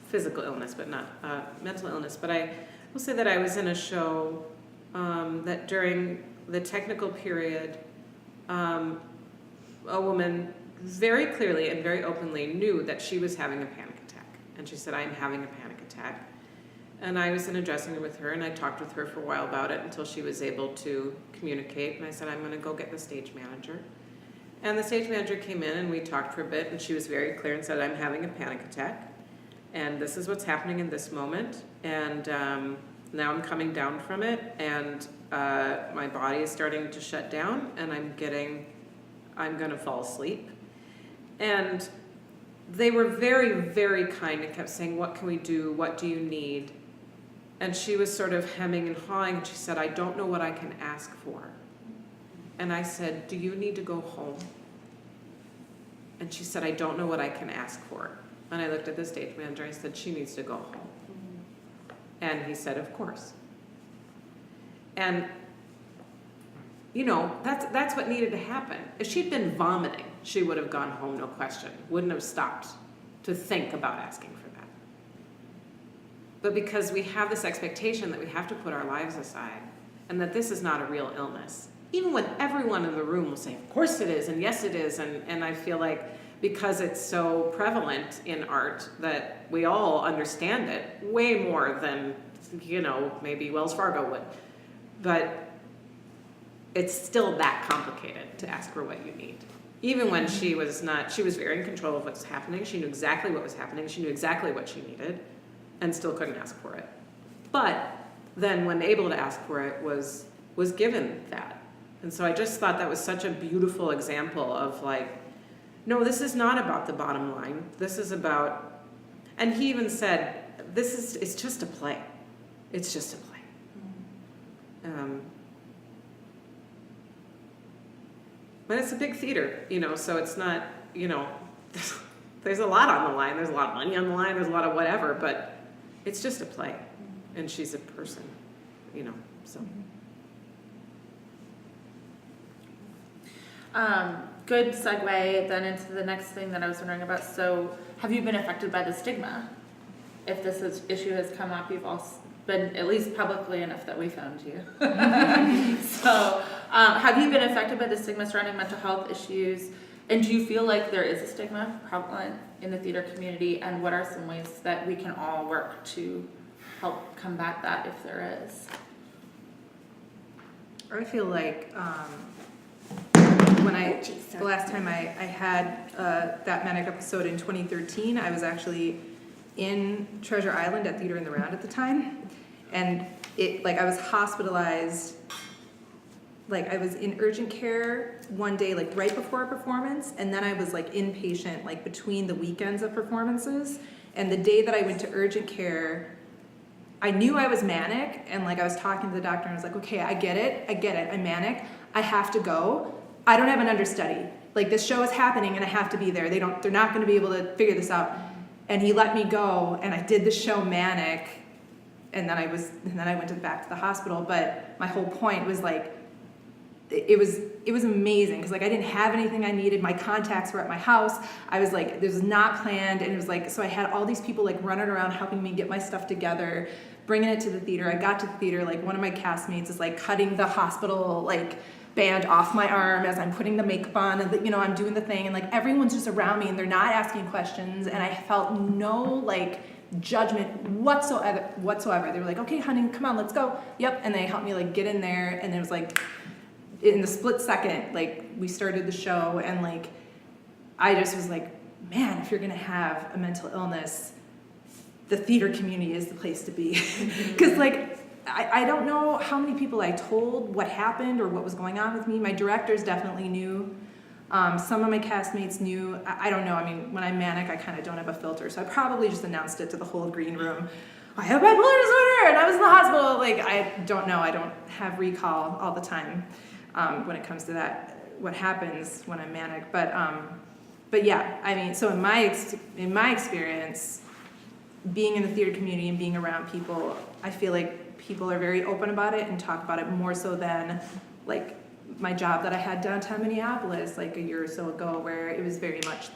physical illness, but not mental illness. But I will say that I was in a show that during the technical period, a woman very clearly and very openly knew that she was having a panic attack. And she said, I'm having a panic attack. And I was in a dressing room with her, and I talked with her for a while about it until she was able to communicate. And I said, I'm going to go get the stage manager. And the stage manager came in, and we talked for a bit, and she was very clear and said, I'm having a panic attack, and this is what's happening in this moment, and now I'm coming down from it, and my body is starting to shut down, and I'm going to fall asleep. And they were very, very kind and kept saying, what can we do? What do you need? And she was sort of hemming and hawing, and she said, I don't know what I can ask for. And I said, do you need to go home? And she said, I don't know what I can ask for. And I looked at the stage manager, and I said, she needs to go home. And he said, of course. And, you know, that's what needed to happen. If she'd been vomiting, she would have gone home, no question. Wouldn't have stopped to think about asking for that. but because we have this expectation that we have to put our lives aside and that this is not a real illness. Even when everyone in the room will say, of course it is, and yes it is, and I feel like because it's so prevalent in art that we all understand it way more than, maybe Wells Fargo would. But it's still that complicated to ask for what you need. Even when she was very in control of what's happening. She knew exactly what was happening. She knew exactly what she needed and still couldn't ask for it. But then when able to ask for it was given that. And so I just thought that was such a beautiful example of like, no, this is not about the bottom line. This is about, and he even said, it's just a play. It's just a play. But it's a big theater, so it's not, there's a lot on the line. There's a lot of money on the line. There's a lot of whatever, but it's just a play. And she's a person, so. Good segue then into the next thing that I was wondering about. So have you been affected by the stigma? If this issue has come up, you've all been at least publicly enough that we found you. So have you been affected by the stigma surrounding mental health issues? And do you feel like there is a stigma prevalent in the theater community? And what are some ways that we can all work to help combat that if there is? I feel like the last time I had that manic episode in 2013, I was actually in Treasure Island at Theater in the Round at the time. And I was hospitalized, I was in urgent care one day, right before a performance, and then I was inpatient, between the weekends of performances. And the day that I went to urgent care, I knew I was manic, and I was talking to the doctor, and I was like, okay, I get it, I'm manic, I have to go. I don't have an understudy. This show is happening and I have to be there. They're not going to be able to figure this out. And he let me go, and I did the show manic, and then I went back to the hospital. But my whole point was it was amazing because I didn't have anything I needed. My contacts were at my house. I was this was not planned, and it was so I had all these people running around helping me get my stuff together, bringing it to the theater. I got to the theater, one of my castmates is cutting the hospital band off my arm as I'm putting the makeup on, and I'm doing the thing, and everyone's just around me and they're not asking questions, and I felt no judgment whatsoever. They were okay, honey, come on, let's go. Yep. And they helped me get in there, and it was in the split second, we started the show, and I just was man, if you're gonna have a mental illness, the theater community is the place to be. Because I don't know how many people I told what happened or what was going on with me. My directors definitely knew. Some of my castmates knew. I don't know. I mean, when I'm manic, I kind of don't have a filter. So I probably just announced it to the whole green room. I have bipolar disorder, and I was in the hospital. I don't know. I don't have recall all the time when it comes to that, what happens when I'm manic. But yeah, I mean, so in my experience, being in the theater community and being around people, I feel people are very open about it and talk about it more so than my job that I had downtown Minneapolis a year or so ago, where it was very much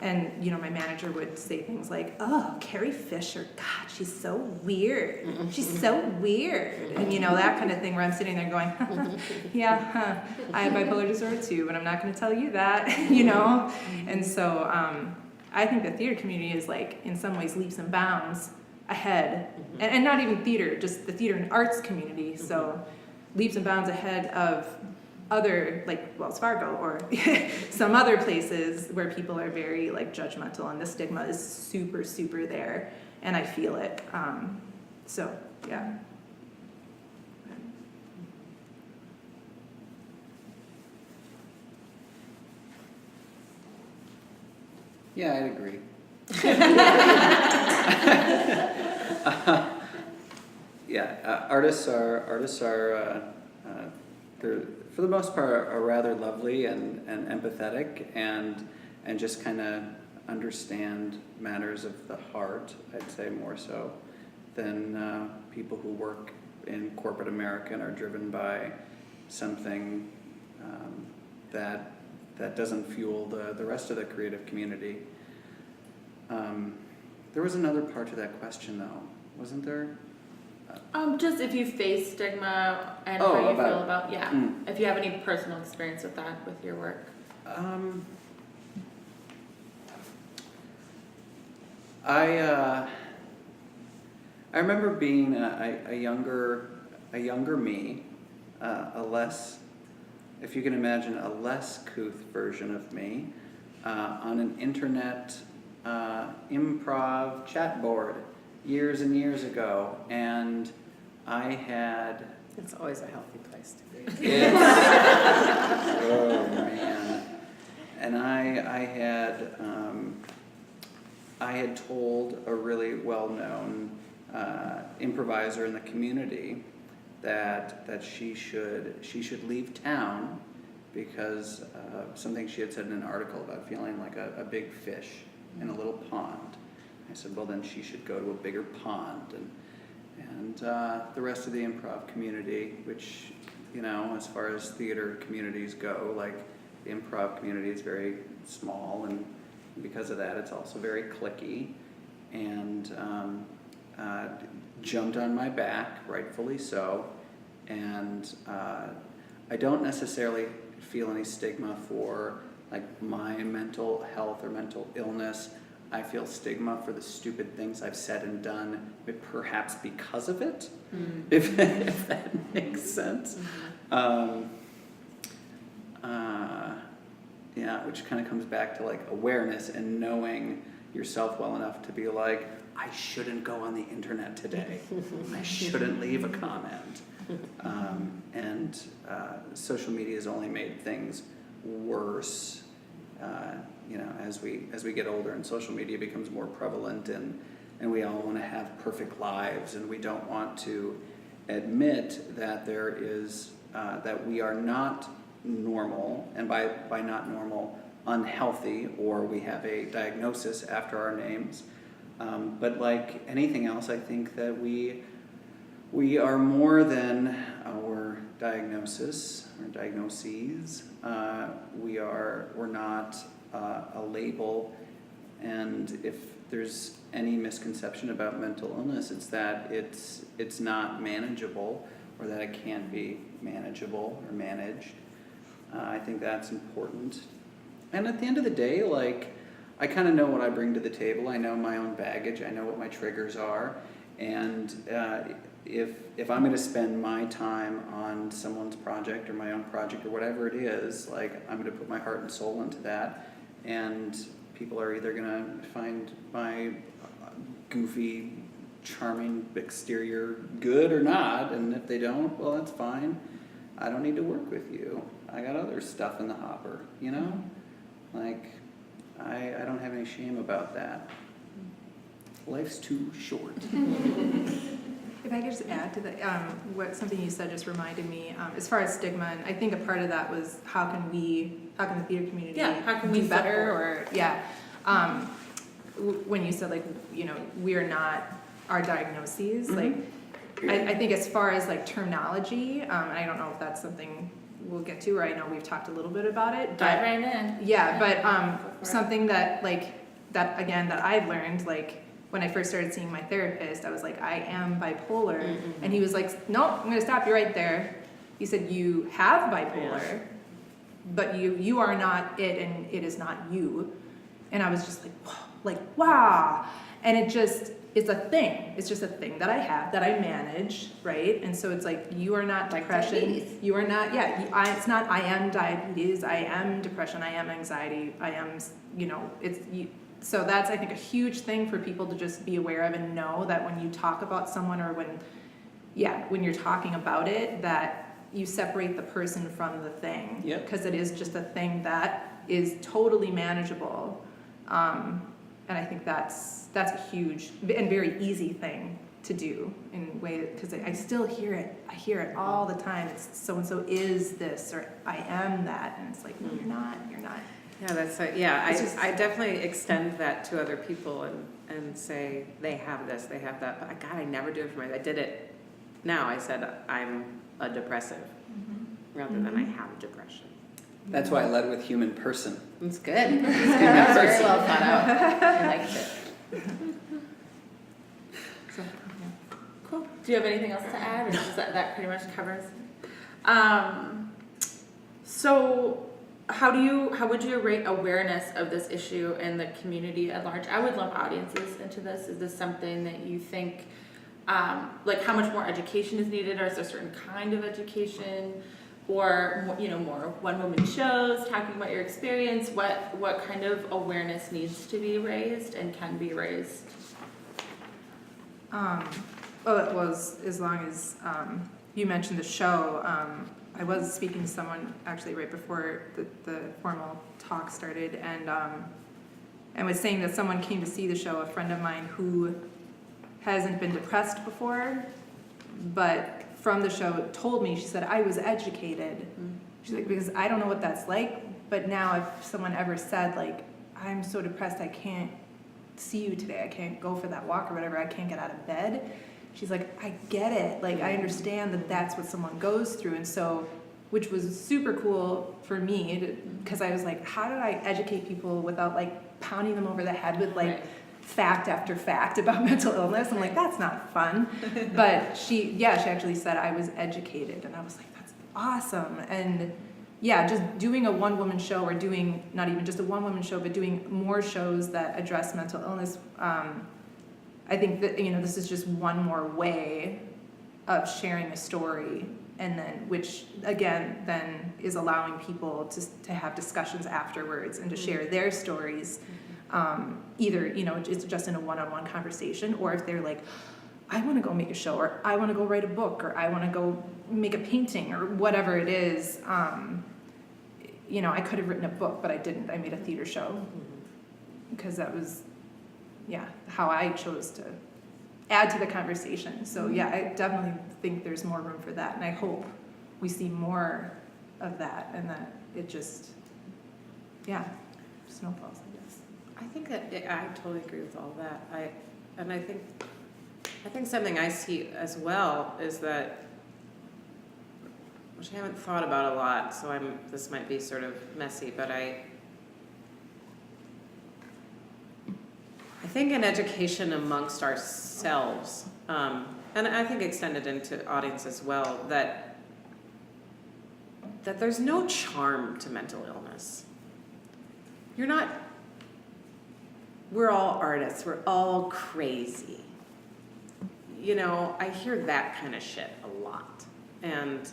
and my manager would say things oh, Carrie Fisher, God, she's so weird. She's so weird. And that kind of thing, where I'm sitting there going, yeah, I have bipolar disorder too, but I'm not going to tell you that, And so I think the theater community is in some ways leaps and bounds ahead, and not even theater, just the theater and arts community. So leaps and bounds ahead of other Wells Fargo or some other places where people are very judgmental, and the stigma is super, super there, and I feel it. So yeah. Yeah, I'd agree. Artists are they're, for the most part, are rather lovely and empathetic and just kind of understand matters of the heart, I'd say, more so than people who work in corporate America and are driven by something that doesn't fuel the rest of the creative community. There was another part to that question, though. wasn't there? Just if you face stigma and Oh, how you about- feel about, yeah. Mm. If you have any personal experience with that, with your work. I remember being a younger me, a less, if you can imagine, a less couth version of me, on an internet improv chat board years and years ago, and I had. It's always a healthy place to be. It's, oh man, and I had told a really well-known improviser in the community that she should leave town because something she had said in an article about feeling like a big fish in a little pond. I said, well, then she should go to a bigger pond, and the rest of the improv community, which, you know, as far as theater communities go, like the improv community is very small, and because of that, it's also very cliquey, and jumped on my back, rightfully so, and I don't necessarily feel any stigma for like my mental health or mental illness. I feel stigma for the stupid things I've said and done, but perhaps because of it, if that makes sense. Yeah, which kind of comes back to like awareness and knowing yourself well enough to be like, I shouldn't go on the internet today. I shouldn't leave a comment. And social media has only made things worse. You know, as we get older and social media becomes more prevalent, and we all want to have perfect lives, and we don't want to admit that there is that we are not normal, and by not normal, unhealthy, or we have a diagnosis after our names. But like anything else, I think that we are more than our diagnosis or diagnoses. We're not a label, and if there's any misconception about mental illness, it's that it's not manageable, or that it can't be manageable or managed. I think that's important. And at the end of the day, like, I kind of know what I bring to the table. I know my own baggage. I know what my triggers are. And if I'm going to spend my time on someone's project or my own project or whatever it is, like, I'm going to put my heart and soul into that. And people are either going to find my goofy, charming exterior good or not. And if they don't, well, that's fine. I don't need to work with you. I got other stuff in the hopper, you know? Like, I don't have any shame about that. Life's too short. If I could just add to that, something you said just reminded me, as far as stigma, and I think a part of that was how can the theater community How can we do better, support? or when you said, like, you know, we are not our diagnoses, like, I think as far as like terminology, and I don't know if that's something we'll get to, or I know we've talked a little bit about it. Dive right in. Yeah, but something that I've learned, like, when I first started seeing my therapist, I was like, I am bipolar. And he was like, no, I'm going to stop you right there. He said, you have bipolar, but you are not it, and it is not you. And I was just like, wow. And it's a thing. It's just a thing that I have, that I manage, right? And so it's like, you are not depression. Diabetes. You are not, it's not, I am diabetes, I am depression, I am anxiety, I am, you know, so that's, I think, a huge thing for people to just be aware of, and know that when you talk about someone, or when you're talking about it, that you separate the person from the thing. Yep. Because it is just a thing that is totally manageable. And I think that's a huge and very easy thing to do in a way, because I still hear it. I hear it all the time. It's so-and-so is this, or I am that. And it's like, no, you're not. Yeah, that's I definitely extend that to other people and say they have this, they have that. But God, I never do it for myself. I did it now. I said I'm a depressive rather than I have depression. That's why I led with human person. It's good. That was very well thought out. I liked it. So, yeah. Do you have anything else to add, or does that pretty much covers? So how would you rate awareness of this issue in the community at large? I would lump audiences into this. Is this something that you think, like how much more education is needed, or is there a certain kind of education, or more one-woman shows talking about your experience? What kind of awareness needs to be raised and can be raised? Well, it was, as long as you mentioned the show, I was speaking to someone actually right before the formal talk started, and was saying that someone came to see the show, a friend of mine who hasn't been depressed before, but from the show told me, she said, I was educated. She's like, because I don't know what that's like, but now if someone ever said, like, I'm so depressed I can't see you today, I can't go for that walk or whatever, I can't get out of bed, she's like, I get it, like I understand that that's what someone goes through. And so, which was super cool for me, because I was like, how do I educate people without like pounding them over the head with like fact after fact about mental illness? I'm like, that's not fun. But she actually said I was educated, and I was like, that's awesome. And yeah, just doing a one-woman show, or doing not even just a one-woman show, but doing more shows that address mental illness, I think that, this is just one more way of sharing a story, and then, which again, then is allowing people to have discussions afterwards and to share their stories, either, it's just in a one-on-one conversation, or if they're like, I want to go make a show, or I want to go write a book, or I want to go make a painting, or whatever it is. I could have written a book, but I didn't. I made a theater show because that was, how I chose to add to the conversation. So I definitely think there's more room for that, and I hope we see more of that, and that it just, snowballs, I guess. I think that I totally agree with all that. I think something I see as well is that, which I haven't thought about a lot, so this might be sort of messy, but I think in education amongst ourselves, and I think extended into audience as well, that there's no charm to mental illness. We're all artists, we're all crazy. I hear that kind of shit a lot, and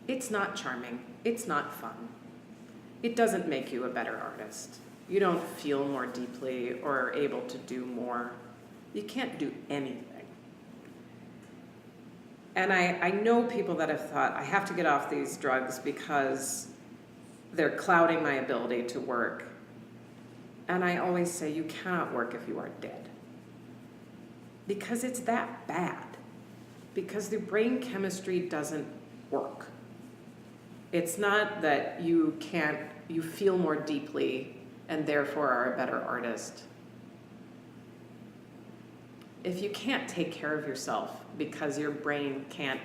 it's not charming, it's not fun. It doesn't make you a better artist. You don't feel more deeply or able to do more. You can't do anything. And I know people that have thought, I have to get off these drugs because they're clouding my ability to work. And I always say, you cannot work if you are dead. Because it's that bad. Because the brain chemistry doesn't work. It's not that you feel more deeply and therefore are a better artist. If you can't take care of yourself because your brain can't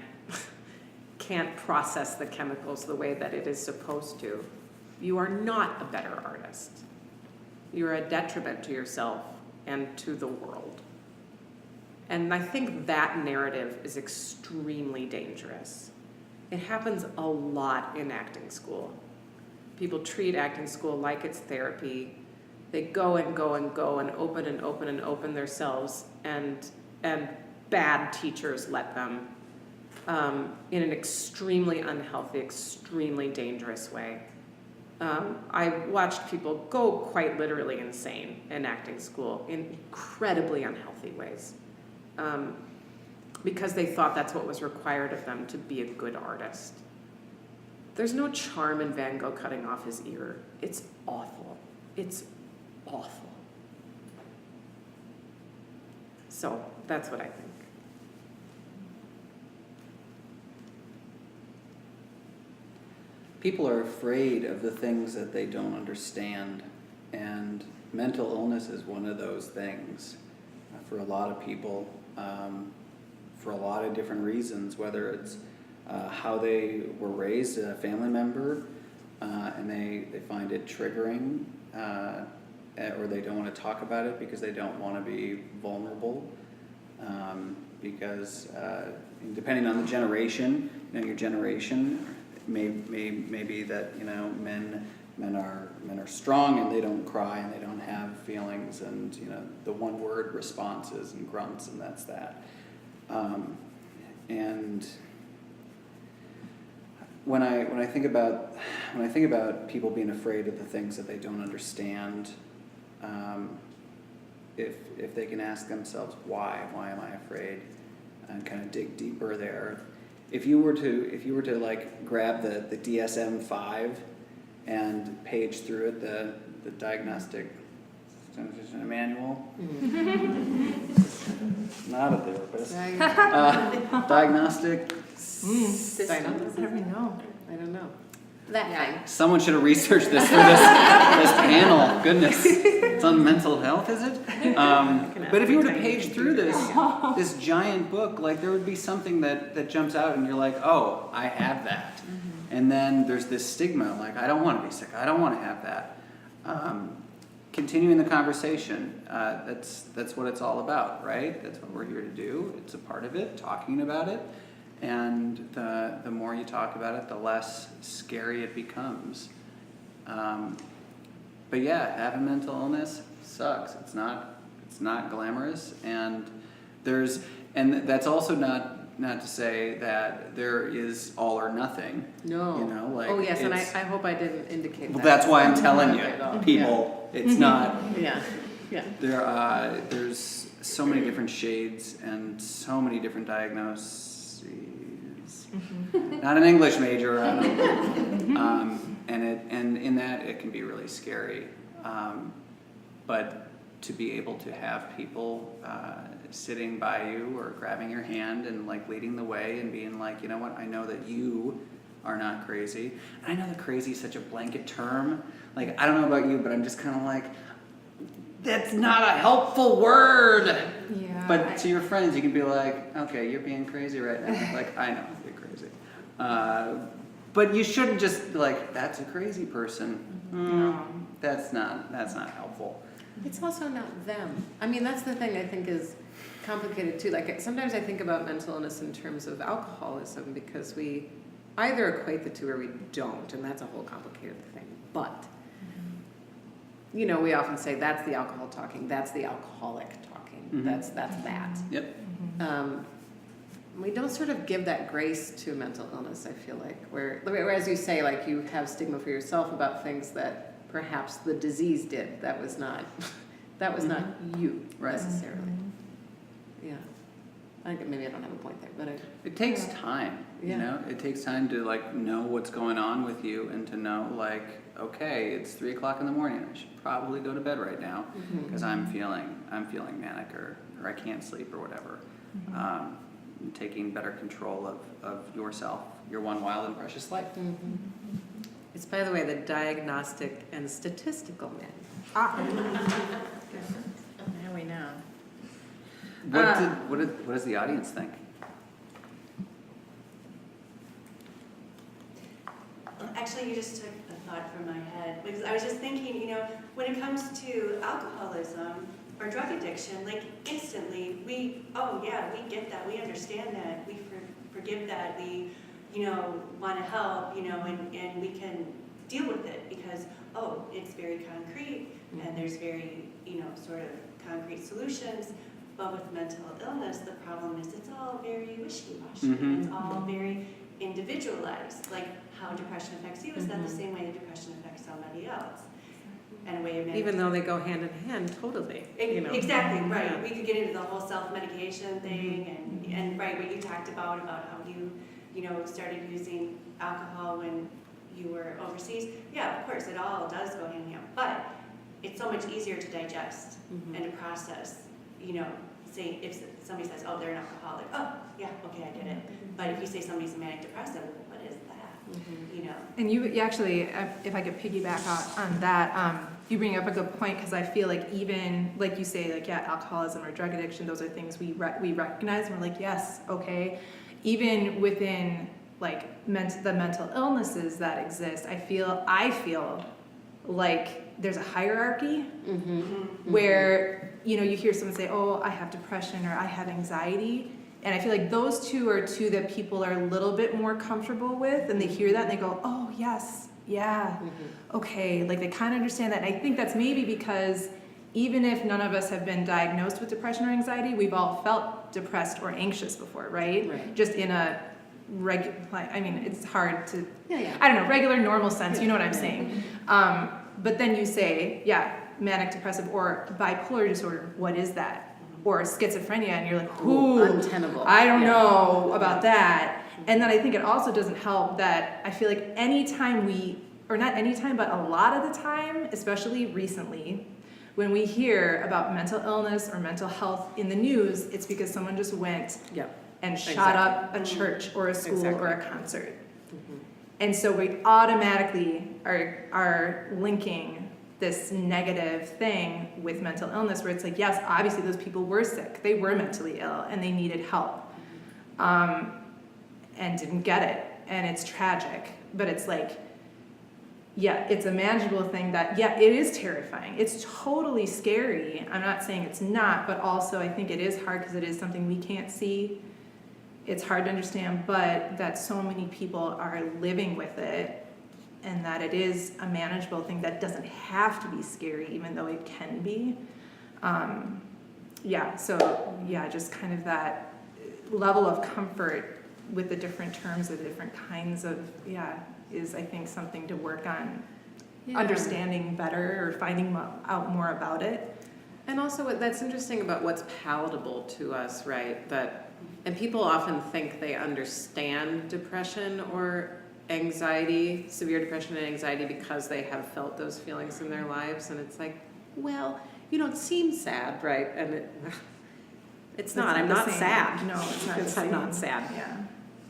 process the chemicals the way that it is supposed to, you are not a better artist. You're a detriment to yourself and to the world. And I think that narrative is extremely dangerous. It happens a lot in acting school. People treat acting school like it's therapy. They go and go and go and open and open and open themselves, and bad teachers let them in an extremely unhealthy, extremely dangerous way. I watched people go quite literally insane in acting school in incredibly unhealthy ways, because they thought that's what was required of them to be a good artist. There's no charm in Van Gogh cutting off his ear. It's awful. It's awful. So that's what I think. People are afraid of the things that they don't understand, and mental illness is one of those things for a lot of people, for a lot of different reasons, whether it's how they were raised, a family member, and they find it triggering, or they don't want to talk about it because they don't want to be vulnerable, because depending on the generation, your generation may be that men are strong and they don't cry and they don't have feelings, and the one word responses and grunts, and that's that. And when I think about people being afraid of the things that they don't understand, if they can ask themselves why am I afraid, and kind of dig deeper there. If you were to like grab the DSM-5 and page through it, the diagnostic manual, not a therapist, diagnostic. Whatever you know. I don't know. That thing. Someone should have researched this for this panel. Goodness, it's on mental health, is it? But if you were to page through this giant book, like there would be something that jumps out, and you're like, oh, I have that. And then there's this stigma, like I don't want to be sick. I don't want to have that. Continuing the conversation, that's what it's all about, right? That's what we're here to do. It's a part of it, talking about it. And the more you talk about it, the less scary it becomes. But yeah, having mental illness sucks. It's not glamorous, and that's also not to say that there is all or nothing. No. Oh yes, and I hope I didn't indicate that. Well, that's why I'm telling you, people. Yeah. It's not. Yeah. There's so many different shades and so many different diagnoses. Not an English major, and in that it can be really scary. But to be able to have people sitting by you or grabbing your hand and like leading the way and being like, you know what, I know that you are not crazy. And I know that crazy is such a blanket term. Like, I don't know about you, but I'm just kind of like, that's not a helpful word. Yeah. But to your friends, you can be like, okay, you're being crazy right now. Like, I know you're crazy. But you shouldn't just be like, that's a crazy person. That's not helpful. It's also not them. I mean, that's the thing I think is complicated too. Like sometimes I think about mental illness in terms of alcoholism, because we either equate the two or we don't, and that's a whole complicated thing. But we often say that's the alcohol talking, that's the alcoholic talking, that's that. Yep. We don't sort of give that grace to mental illness, I feel like, whereas you say, like, you have stigma for yourself about things that perhaps the disease did. That was not you, necessarily. Yeah. I think maybe I don't have a point there, but it takes time, it takes time to like know what's going on with you, and to know like, okay, it's 3:00 in the morning. I should probably go to bed right now because I'm feeling manic or I can't sleep or whatever. Taking better control of yourself, your one wild and precious life. It's, by the way, the diagnostic and statistical man. Now we know. What does the audience think? Actually, you just took a thought from my head, because I was just thinking, when it comes to alcoholism or drug addiction, like instantly we get that, we understand that, we forgive that, we want to help, and we can deal with it because it's very concrete and there's very sort of concrete solutions. But with mental illness, the problem is it's all very wishy-washy. It's all very individualized. Like how depression affects you is not the same way that depression affects somebody else. And a way of even though they go hand in hand, totally. Exactly, right. Yeah. We could get into the whole self-medication thing, and right, what you talked about how you started using alcohol when you were overseas. Yeah, of course, it all does go hand in hand. But it's so much easier to digest and to process. Say if somebody says, "Oh, they're an alcoholic," oh, yeah, okay, I get it. But if you say somebody's a manic depressive, what is that? And you actually, if I could piggyback on that, you bring up a good point, because I feel like even, like you say, like, alcoholism or drug addiction, those are things we recognize, and we're like, yes, okay. Even within, like, the mental illnesses that exist, I feel like there's a hierarchy where, you hear someone say, oh, I have depression or I have anxiety, And I feel like those two are two that people are a little bit more comfortable with, and they hear that and they go, oh, yes, yeah, okay, like they kind of understand that. And I think that's maybe because even if none of us have been diagnosed with depression or anxiety, we've all felt depressed or anxious before, right? Right. Just in a I mean, it's hard to, Yeah. I don't know, regular, normal sense, you know what I'm saying? But then you say, yeah, manic depressive or bipolar disorder, what is that? Or schizophrenia, and you're like, ooh, untenable. I don't know about that. And then I think it also doesn't help that I feel like anytime or not anytime, but a lot of the time, especially recently, when we hear about mental illness or mental health in the news, it's because someone just went and shot up a church or a school or a concert. And so we automatically are linking this negative thing with mental illness, where it's like, yes, obviously those people were sick, they were mentally ill, and they needed help, and didn't get it, and it's tragic. But it's like, yeah, it's a manageable thing that, yeah, it is terrifying. It's totally scary. I'm not saying it's not, but also I think it is hard because it is something we can't see. It's hard to understand, but that so many people are living with it, and that it is a manageable thing that doesn't have to be scary, even though it can be. Just kind of that level of comfort with the different terms, the different kinds of, is I think something to work on understanding better or finding out more about it. And also that's interesting about what's palatable to us, right? And people often think they understand depression or anxiety, severe depression and anxiety, because they have felt those feelings in their lives. And it's like, well, you don't seem sad, right? And it's not. I'm not sad. No, it's not. I'm not sad. Yeah.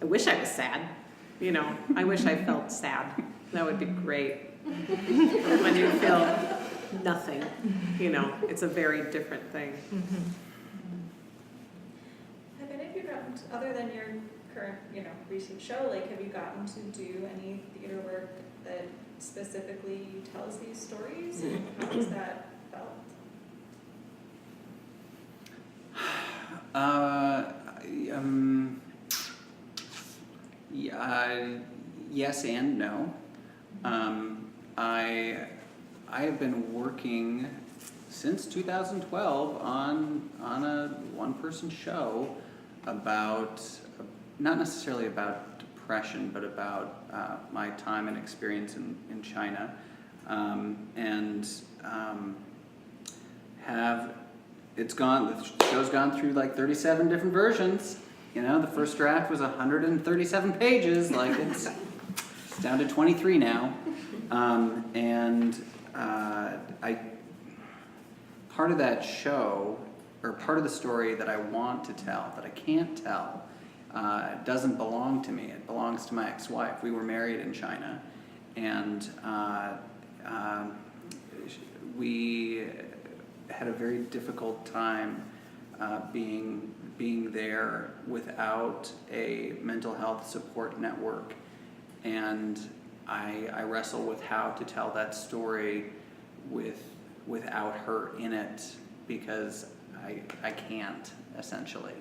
I wish I was sad. I wish I felt sad. That would be great. When you feel nothing, it's a very different thing. Have any of you gotten to, other than your current, recent show, have you gotten to do any theater work that specifically tells these stories? And how has that felt? Yes and no. I have been working since 2012 on a one-person show about, not necessarily about depression, but about my time and experience in China, the show's gone through like 37 different versions. The first draft was 137 pages, it's down to 23 now. Part of that show, or part of the story that I want to tell, that I can't tell, doesn't belong to me. It belongs to my ex-wife. We were married in China, and we had a very difficult time being there without a mental health support network. And I wrestle with how to tell that story without her in it, because I can't, essentially.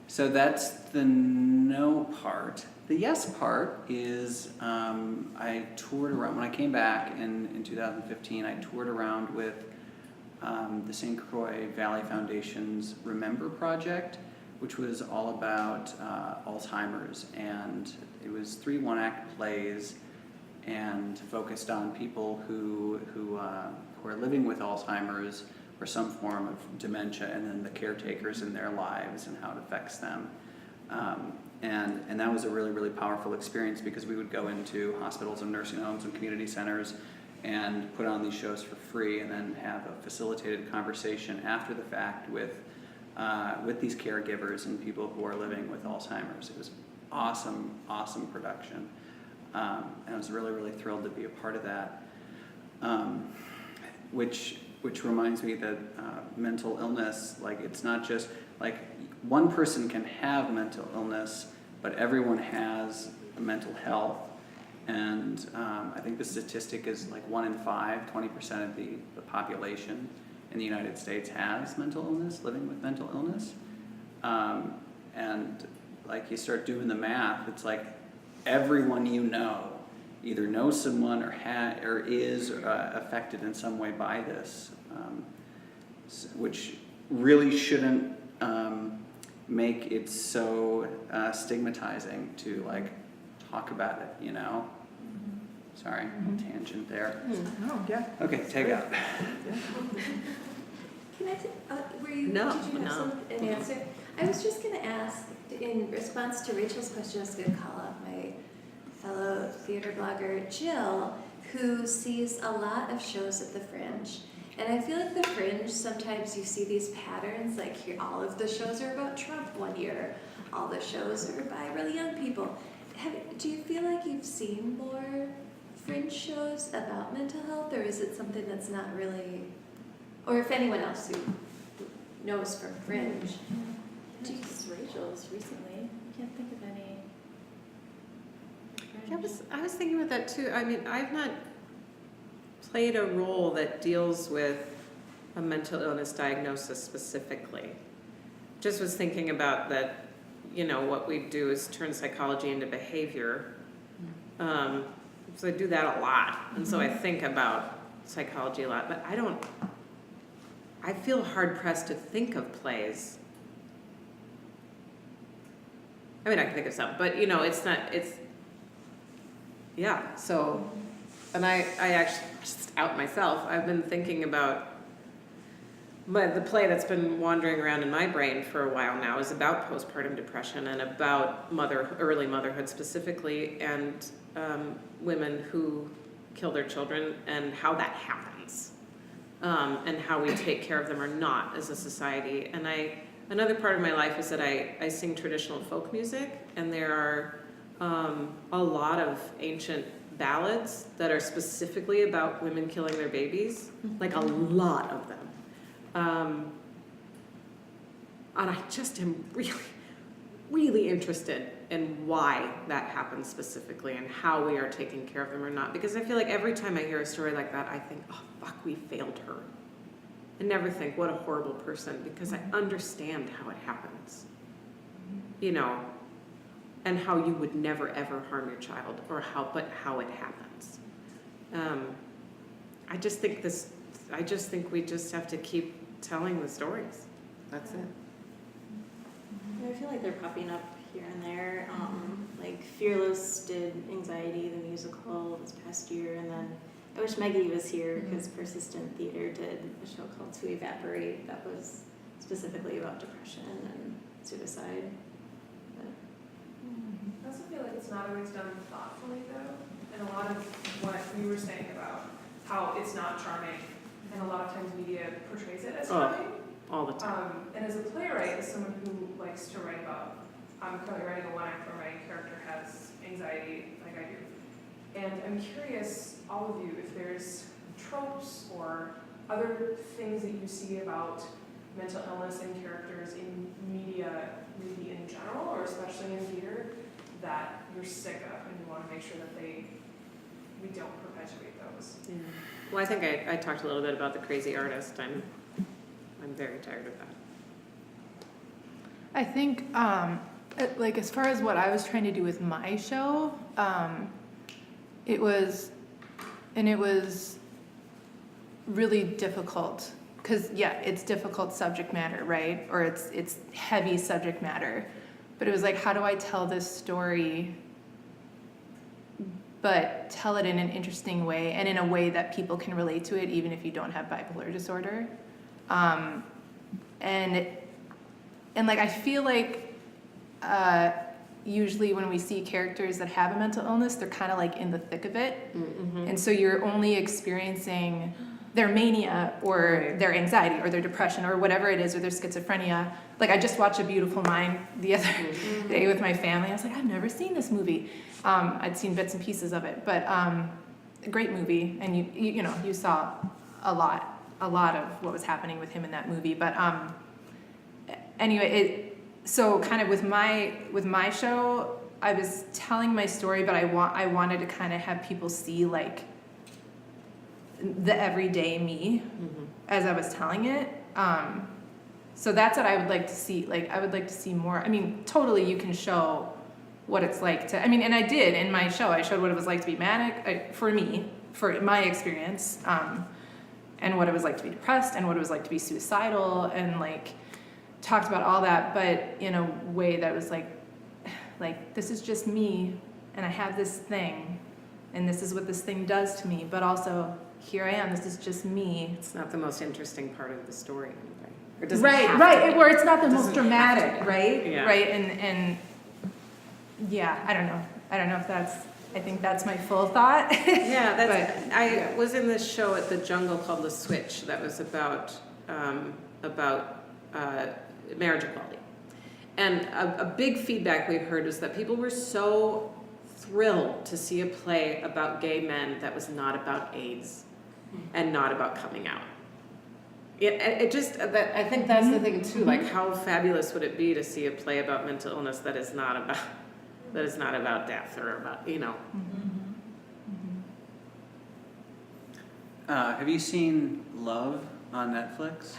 So that's the no part. The yes part is I toured around. When I came back in 2015, I toured around with the St. Croix Valley Foundation's Remember Project, which was all about Alzheimer's, and it was 3 one-act plays and focused on people who are living with Alzheimer's or some form of dementia, and then the caretakers in their lives and how it affects them. And that was a really, really powerful experience, because we would go into hospitals and nursing homes and community centers and put on these shows for free, and then have a facilitated conversation after the fact with these caregivers and people who are living with Alzheimer's. It was awesome, awesome production. And I was really, really thrilled to be a part of that. Which reminds me that mental illness, it's not just, one person can have mental illness, but everyone has mental health. And I think the statistic is 1 in 5, 20% of the population in the United States has mental illness, living with mental illness. And like you start doing the math, it's like everyone you know either knows someone or is affected in some way by this, which really shouldn't make it so stigmatizing to like talk about it, you know? Sorry, tangent there. Oh, yeah. Okay, take out. Can I, were you, No, did you have an answer? I was just gonna ask, in response to Rachel's question, I was gonna call up my fellow theater blogger, Jill, who sees a lot of shows at the Fringe. And I feel like the Fringe, sometimes you see these patterns, like here, all of the shows are about Trump one year, all the shows are by really young people. Do you feel like you've seen more Fringe shows about mental health, or is it something that's not really, or if anyone else who knows from Fringe? Just Rachel's recently. I can't think of any. I was thinking about that too. I mean, I've not played a role that deals with a mental illness diagnosis specifically. Just was thinking about that, you know, what we do is turn psychology into behavior. So I do that a lot. And so I think about psychology a lot, but I feel hard pressed to think of plays. I mean, I can think of some, but you know, yeah, so, and I actually, just out myself, I've been thinking about, the play that's been wandering around in my brain for a while now is about postpartum depression and about early motherhood specifically, and women who kill their children and how that happens, and how we take care of them or not as a society. And another part of my life is that I sing traditional folk music, and there are a lot of ancient ballads that are specifically about women killing their babies, like a lot of them. And I just am really, really interested in why that happens specifically and how we are taking care of them or not. Because I feel like every time I hear a story like that, I think, oh, fuck, we failed her. I never think, what a horrible person, because I understand how it happens. You know, and how you would never ever harm your child, or how it happens. I just think we just have to keep telling the stories. That's it. I feel like they're popping up here and there. Like Fearless did Anxiety, the musical, this past year, and then I wish Maggie was here because Persistent Theater did a show called To Evaporate that was specifically about depression and suicide. I also feel like it's not always done thoughtfully though, and a lot of what you were saying about how it's not charming, and a lot of times media portrays it as charming. All the time. And as a playwright, as someone who likes to write about, I'm currently writing a one-act where my character has anxiety, like I do. And I'm curious, all of you, if there's tropes or other things that you see about mental illness in characters in media, maybe in general, or especially in theater, that you're sick of and you want to make sure that we don't perpetuate those. Yeah. Well, I think I talked a little bit about The Crazy Artist. I'm very tired of that. I think, like as far as what I was trying to do with my show, it was really difficult because it's difficult subject matter, right? Or it's heavy subject matter, but it was like, how do I tell this story, but tell it in an interesting way and in a way that people can relate to it, even if you don't have bipolar disorder. And like I feel like usually when we see characters that have a mental illness, they're kind of like in the thick of it, and so you're only experiencing their mania or their anxiety or their depression or whatever it is, or their schizophrenia. Like I just watched A Beautiful Mind the other day with my family. I was like, I've never seen this movie. I'd seen bits and pieces of it, but a great movie, and you saw a lot of what was happening with him in that movie. But anyway, so kind of with my show, I was telling my story, but I wanted to kind of have people see like the everyday me as I was telling it. So that's what I would like to see. Like, I would like to see more. I mean, totally, you can show what it's like to. I mean, and I did in my show. I showed what it was like to be manic for me, for my experience, and what it was like to be depressed, and what it was like to be suicidal, and like talked about all that, but in a way that was like this is just me, and I have this thing, and this is what this thing does to me. But also, here I am. This is just me. It's not the most interesting part of the story, anyway. It doesn't Right, have right. to be. Where it's not the It most doesn't have to dramatic, be. right? Yeah. Right, and yeah, I don't know. I don't know if that's. I think that's my full thought. Yeah, that's. But, I yeah. was in this show at the Jungle called The Switch that was about marriage equality, and a big feedback we heard was that people were so thrilled to see a play about gay men that was not about AIDS and not about coming out. It just that I think that's the thing too. Like, how fabulous would it be to see a play about mental illness that is not about death or about, you know. Have you seen Love on Netflix?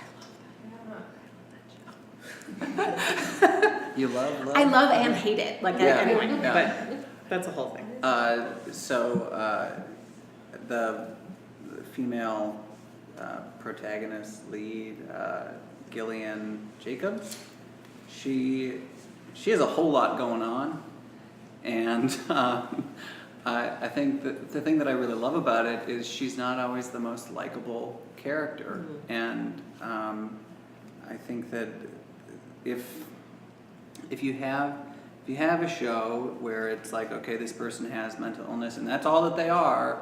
You love Love? I love and hate it. Like, Yeah. anyway, Yeah. but that's a whole thing. The female protagonist lead, Gillian Jacobs, she has a whole lot going on, and I think that the thing that I really love about it is she's not always the most likable character, and I think that if you have a show where it's like, okay, this person has mental illness and that's all that they are,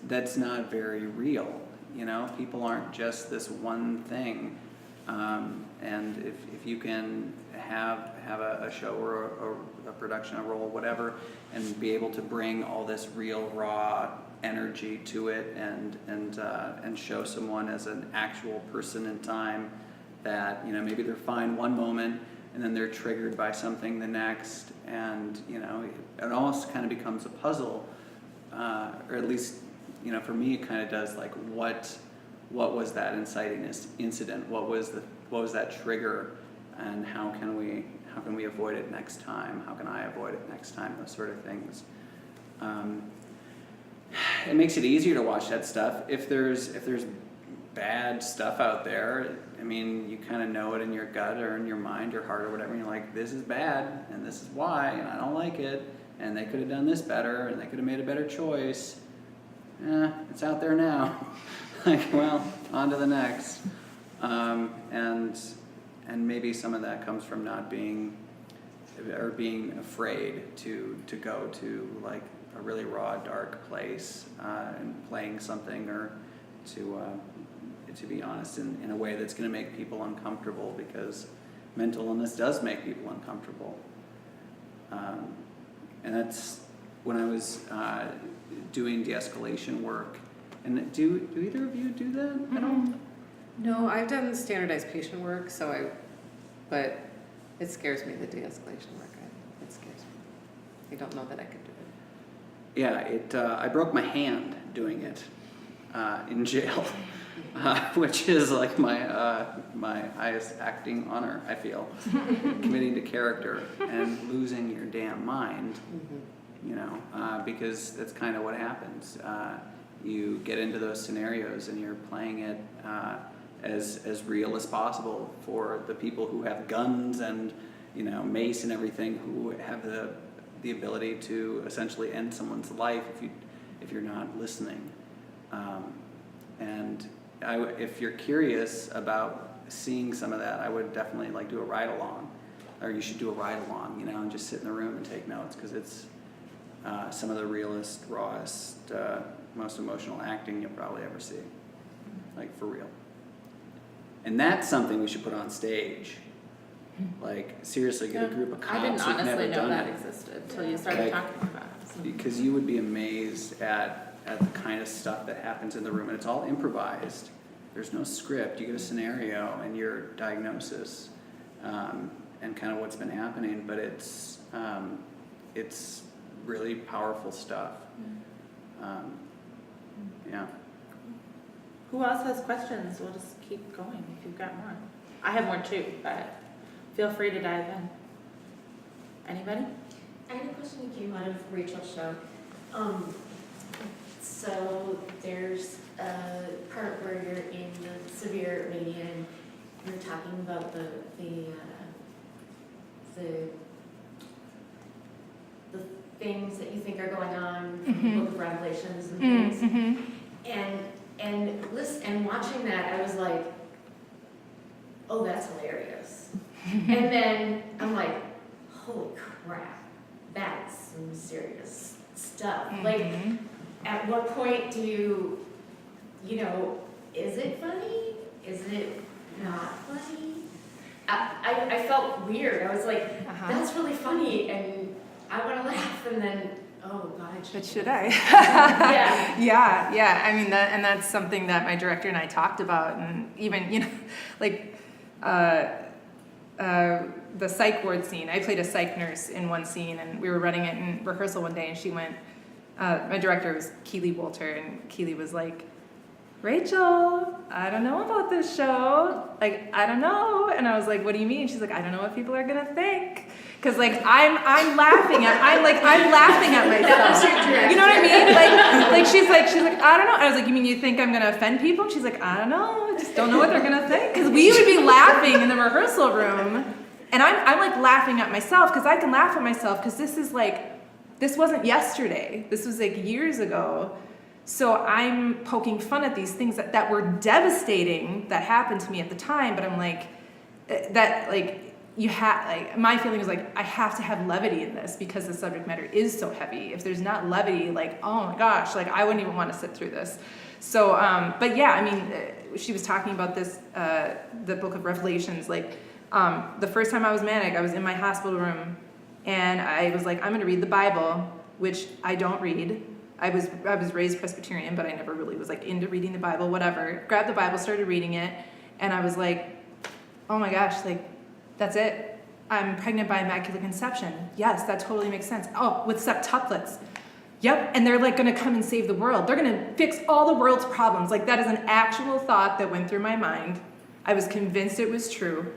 that's not very real. You know, people aren't just this one thing, and if you can have a show or a production, a role, whatever, and be able to bring all this real raw energy to it, and show someone as an actual person in time, that, you know, maybe they're fine one moment and then they're triggered by something the next, and, you know, it almost kind of becomes a puzzle, or at least, you know, for me it kind of does. Like, what was that inciting incident? What was that trigger, and how can we avoid it next time? How can I avoid it next time? Those sort of things. It makes it easier to watch that stuff. If there's bad stuff out there, I mean, you kind of know it in your gut or in your mind or heart or whatever, and you're like, this is bad, and this is why, and I don't like it, and they could have done this better, and they could have made a better choice. It's out there now. Like, well, on to the next. And maybe some of that comes from not being, or being afraid to go to like a really raw, dark place, and playing something, or to be honest, in a way that's going to make people uncomfortable, because mental illness does make people uncomfortable. And that's when I was doing de-escalation work. And do either of you do that? I don't. No, I've done standardized patient work, but it scares me, the de-escalation work. It scares me. I don't know that I could do it. Yeah, I broke my hand doing it in jail, which is like my highest acting honor, I feel. Committing to character and losing your damn mind, you know, because that's kind of what happens. You get into those scenarios and you're playing it as real as possible for the people who have guns and, you know, mace and everything, who have the ability to essentially end someone's life if you're not listening. And if you're curious about seeing some of that, I would definitely like do a ride along, or you should do a ride along, you know, and just sit in the room and take notes, because it's some of the realest, rawest, most emotional acting you'll probably ever see, like, for real. And that's something we should put on stage. Like, seriously, get a group of cops I didn't who've never honestly know done that it. existed until you started Like, talking about it. So. Because you would be amazed at the kind of stuff that happens in the room, and it's all improvised. There's no script. You get a scenario and your diagnosis, and kind of what's been happening, but it's really powerful stuff. Yeah. Who else has questions? We'll just keep going if you've got more. I have more too, but feel free to dive in. Anybody? I had a question that came out of Rachel's show. So there's a part where you're in the severe mania and you're talking about the things that you think are going on from the Book of Revelations and things. And watching that, I was like, oh, that's hilarious. And then I'm like, holy crap, that's some serious stuff. Like, at what point do you know, is it funny? Is it not funny? I felt weird. I was like, that's really funny, and I want to laugh, and then, oh God, But should I? Yeah. Yeah. I mean, that's something that my director and I talked about, and even, you know, like, the psych ward scene. I played a psych nurse in one scene, and we were running it in rehearsal one day, and she went, my director was Keely Wolter, and Keely was like, Rachel, I don't know about this show. Like, I don't know. And I was like, what do you mean? She's like, I don't know what people are gonna think. Cause like I'm laughing at myself. You know what I mean? Like she's like, I don't know. And I was like, you mean you think I'm gonna offend people? She's like, I don't know. I just don't know what they're gonna think. Cause we would be laughing in the rehearsal room. And I'm like laughing at myself, cause I can laugh at myself, cause this wasn't yesterday. This was like years ago. So I'm poking fun at these things that were devastating that happened to me at the time, but I'm like, my feeling is like, I have to have levity in this because the subject matter is so heavy. If there's not levity, like, oh my gosh, like I wouldn't even want to sit through this. So, but yeah, I mean, she was talking about this, the Book of Revelations, like, the first time I was manic, I was in my hospital room and I was like, I'm going to read the Bible, which I don't read. I was raised Presbyterian, but I never really was like into reading the Bible, whatever. Grabbed the Bible, started reading it, and I was like, oh my gosh, like, that's it. I'm pregnant by Immaculate Conception. Yes, that totally makes sense. Oh, with septuplets. Yep, and they're like gonna come and save the world. They're gonna fix all the world's problems. Like, that is an actual thought that went through my mind. I was convinced it was true.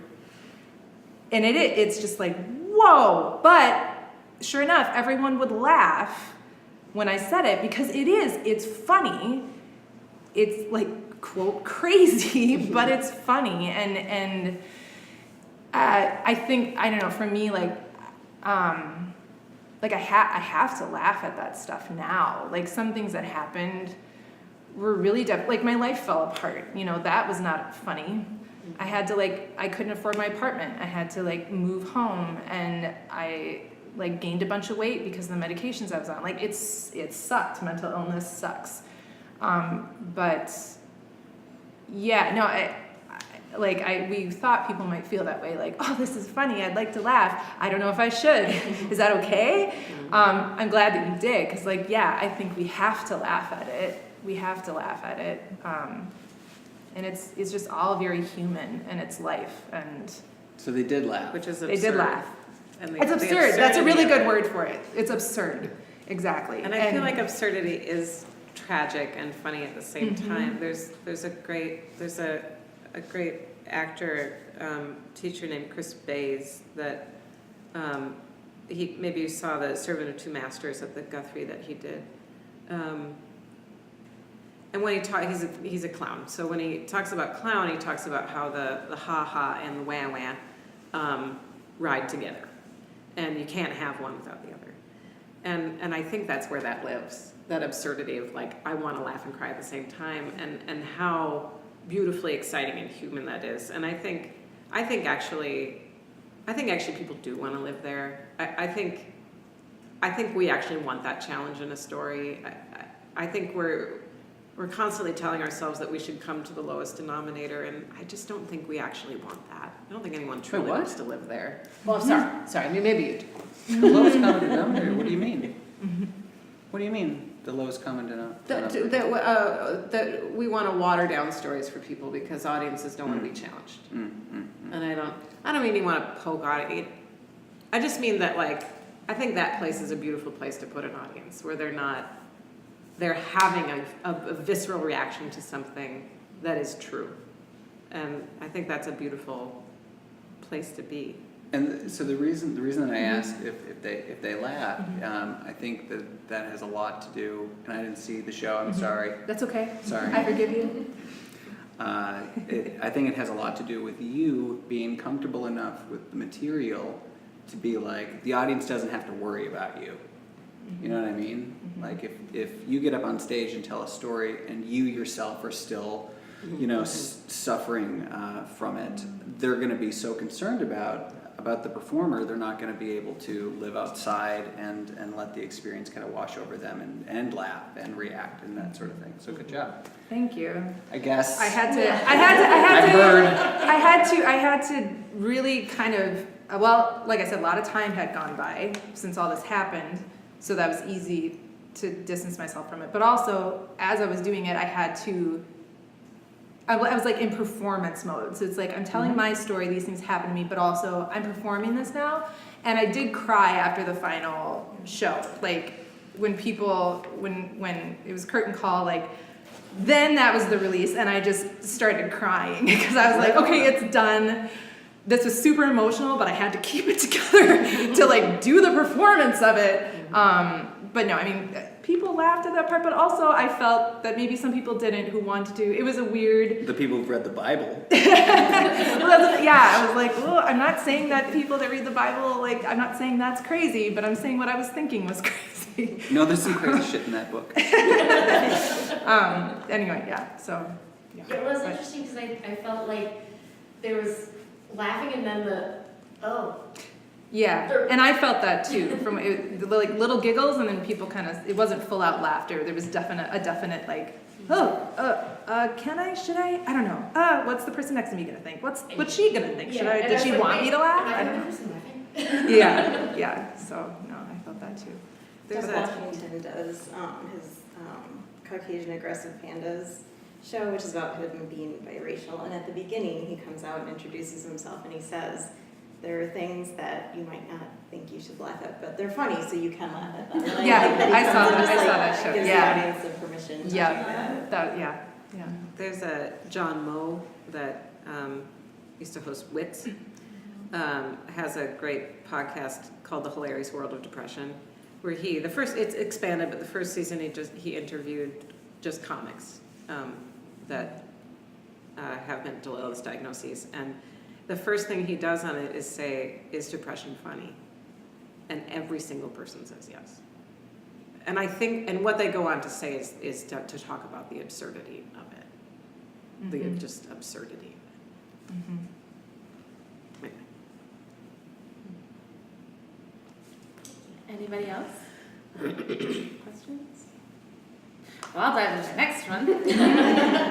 And it's just like, whoa. But sure enough, everyone would laugh when I said it, because it's funny. It's like, quote, crazy, but it's funny. And I think, I don't know, for me, like I have to laugh at that stuff now. Like, some things that happened were really like my life fell apart. You know, that was not funny. I had to I couldn't afford my apartment. I had to move home, and I gained a bunch of weight because of the medications I was on. Like, it sucked. Mental illness sucks. But yeah, no, we thought people might feel that way. Like, oh, this is funny. I'd like to laugh. I don't know if I should. Is that okay? I'm glad that you did. Cause yeah, I think we have to laugh at it. And it's just all very human, and it's life. And so they did laugh. Which is absurd. They did laugh. And It's absurd. That's a really good word for it. It's absurd. Exactly. And I feel like absurdity is tragic and funny at the same time. There's a great actor, teacher named Chris Bays that maybe you saw the Servant of Two Masters at the Guthrie that he did. And when he's a clown. So when he talks about clown, he talks about how the ha-ha and the wah-wah ride together. And you can't have one without the other. And I think that's where that lives, that absurdity of I want to laugh and cry at the same time, and how beautifully exciting and human that is. And I think actually people do want to live there. I think we actually want that challenge in a story. I think we're constantly telling ourselves that we should come to the lowest denominator, and I just don't think we actually want that. I don't think anyone truly wants to live there. Well, sorry. I mean, maybe you do. The lowest common denominator? What do you mean? What do you mean, the lowest common denominator? That we want to water down stories for people because audiences don't want to be challenged. And I don't mean you want to poke audience. I just mean that I think that place is a beautiful place to put an audience where they're having a visceral reaction to something that is true. And I think that's a beautiful place to be. And so the reason that I asked if they laugh, I think that has a lot to do. And I didn't see the show. I'm sorry. That's okay. Sorry. I forgive you. I think it has a lot to do with you being comfortable enough with the material to be like, the audience doesn't have to worry about you. You know what I mean? Like if you get up on stage and tell a story and you yourself are still, you know, suffering from it, they're going to be so concerned about the performer, they're not going to be able to live outside and let the experience kind of wash over them and laugh and react and that sort of thing. So good job. Thank you. I guess. I had to really kind of, well, like I said, a lot of time had gone by since all this happened, so that was easy to distance myself from it. But also, as I was doing it, I was like in performance mode. So it's like, I'm telling my story, these things happen to me, but also I'm performing this now. And I did cry after the final show. Like when it was curtain call, like, then that was the release, and I just started crying because I was like, okay, it's done. This was super emotional, but I had to keep it together to like do the performance of it. But no, I mean, people laughed at that part, but also I felt that maybe some people didn't who wanted to. It was a weird. The people who've read the Bible. Yeah, I was like, well, I'm not saying that people that read the Bible, like, I'm not saying that's crazy, but I'm saying what I was thinking was crazy. No, there's some crazy shit in that book. Anyway, yeah, so. Yeah. It was interesting because I felt like there was laughing and then Yeah, and I felt that too, from like little giggles and then people kind of, it wasn't full out laughter. There was a definite like, should I don't know. What's the person next to me gonna think? What's she gonna think? Does she want me to laugh? I don't know. Yeah, so no, I felt that too. Doug Washington does his Caucasian Aggressive Pandas show, which is about him being biracial. And at the beginning, he comes out and introduces himself, and he says, there are things that you might not think you should laugh at, but they're funny, so you can laugh at them. And I saw that show. Gives the audience the permission to do that. Yeah. There's a John Moe that used to host Wits, has a great podcast called The Hilarious World of Depression, where it's expanded, but the first season he interviewed just comics that have mental illness diagnoses, and the first thing he does on it is say, is depression funny? And every single person says yes. And I think, and what they go on to say is to talk about the absurdity of it. The just absurdity of it. Anyway. Anybody else? Questions? Well, I'll dive into the next one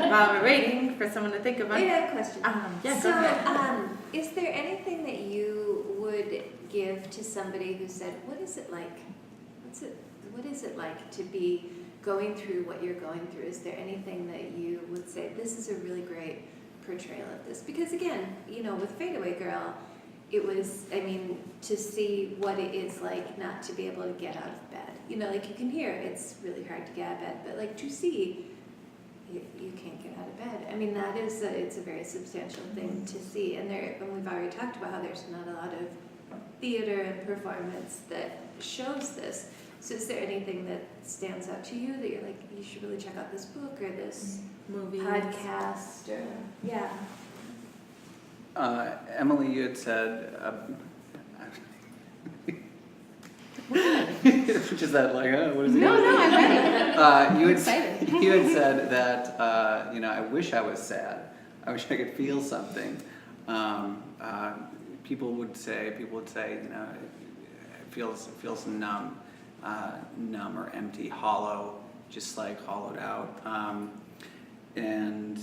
while we're waiting for someone to think of one. I have a question. Yeah, so, go ahead. Is there anything that you would give to somebody who said, what is it like? What is it like to be going through what you're going through? Is there anything that you would say, this is a really great portrayal of this? Because again, with Fadeaway Girl, it was, to see what it is like not to be able to get out of bed. Like you can hear it's really hard to get out of bed, but like to see you can't get out of bed. That is it's a very substantial thing to see. And we've already talked about how there's not a lot of theater and performance that shows this. So is there anything that stands out to you that you're like, you should really check out this book or this movie, podcast or Emily, you had said, just that like, what is it? No, I'm ready. You excited. You had said that, I wish I was sad. I wish I could feel something. People would say, it feels numb or empty, hollow, just like hollowed out. And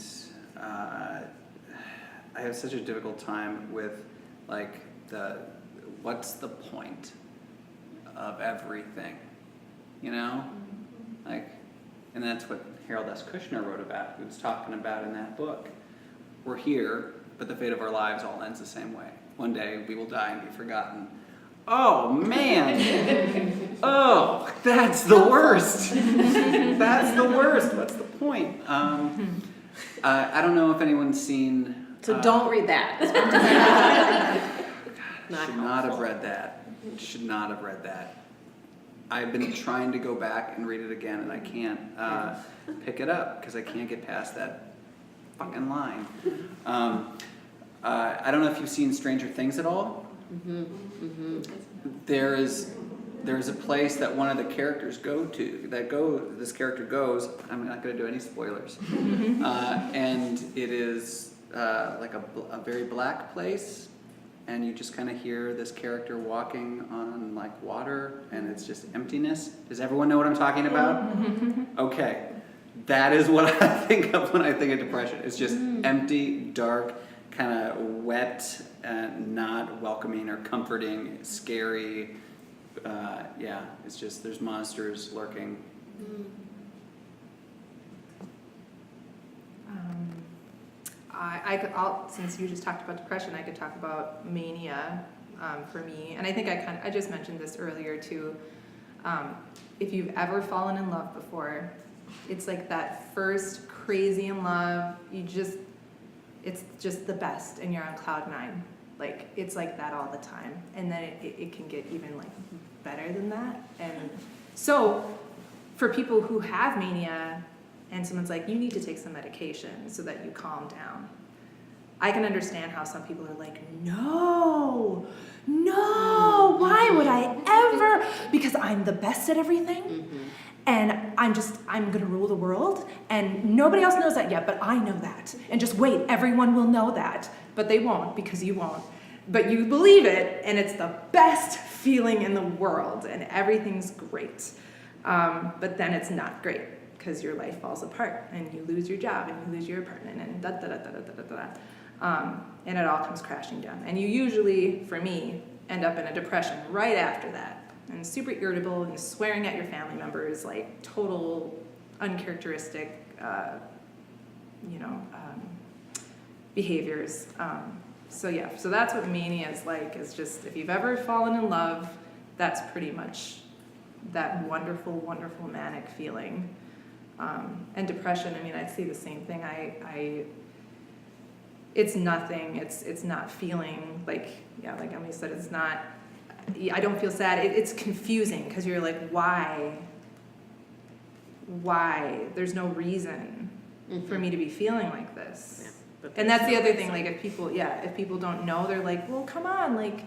I have such a difficult time with like what's the point of everything, like, and that's what Harold S. Kushner wrote about. He was talking about in that book. We're here, but the fate of our lives all ends the same way. One day we will die and be forgotten. Oh man! Oh, that's the worst. That's the worst. What's the point? I don't know if anyone's seen. So don't read that. Should not have read that. Should not have read that. I've been trying to go back and read it again, and I can't pick it up because I can't get past that fucking line. I don't know if you've seen Stranger Things at all. Mm-hmm. Mm-hmm. There's a place that one of the characters this character goes. I'm not going to do any spoilers. And it is like a very black place, and you just kind of hear this character walking on like water, and it's just emptiness. Does everyone know what I'm talking about? Okay, that is what I think of when I think of depression. It's just empty, dark, kind of wet, not welcoming or comforting, scary. Yeah, it's just there's monsters lurking. Since you just talked about depression, I could talk about mania for me. And I think I just mentioned this earlier too. If you've ever fallen in love before, it's like that first crazy in love, it's just the best and you're on cloud 9. Like, it's like that all the time. And then it can get even like better than that. And so for people who have mania and someone's like, you need to take some medication so that you calm down, I can understand how some people are like, no, why would I ever? Because I'm the best at everything. Mm-hmm. And I'm gonna rule the world, and nobody else knows that yet, but I know that. And just wait, everyone will know that. But they won't, because you won't. But you believe it, and it's the best feeling in the world, and everything's great. But then it's not great, because your life falls apart, and you lose your job, and you lose your apartment, and and it all comes crashing down. And you usually, for me, end up in a depression right after that. And super irritable and swearing at your family members, like total uncharacteristic, behaviors. So that's what mania is like. Is just if you've ever fallen in love, that's pretty much that wonderful, wonderful manic feeling. And depression. I mean, I see the same thing. It's nothing. It's not feeling like Emily said. It's not. I don't feel sad. It's confusing because you're like, why? There's no reason for me to be feeling like this. Yeah, and that's the other thing. Like if people don't know, they're like, well, come on, like,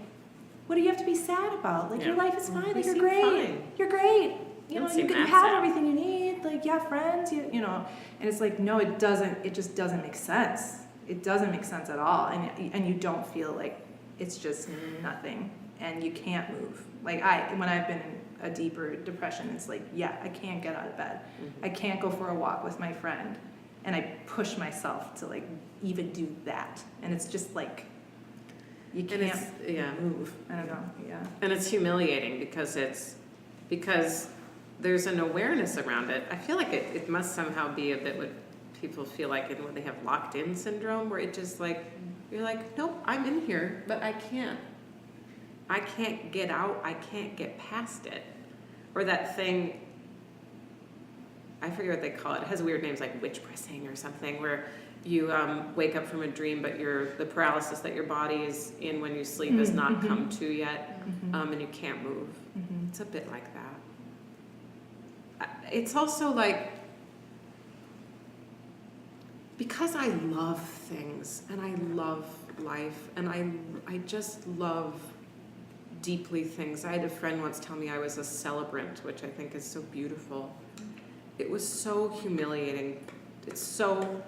what do you have to be sad about? Like your life is fine. Like you're great. Fine. You're great. You have everything you need. Like you have friends. You know. And it's like, no, it doesn't. It just doesn't make sense. It doesn't make sense at all. And you don't feel like it's just nothing. And you can't move. Like when I've been in a deeper depression, it's like, I can't get out of bed. Mm-hmm. I can't go for a walk with my friend. And I push myself to like even do that. And it's just like, you can't move. I don't know, And it's humiliating because there's an awareness around it. I feel like it must somehow be a bit what people feel like when they have locked in syndrome, where it just like, you're like, nope, I'm in here, but I can't get out, I can't get past it. Or that thing, I forget what they call it. It has weird names like witch pressing or something, where you wake up from a dream, but the paralysis that your body is in when you sleep has not come to yet, and you can't move. Mm-hmm. It's a bit like that. It's also like, because I love things, and I love life, and I just love deeply things. I had a friend once tell me I was a celebrant, which I think is so beautiful. It was so humiliating. It's so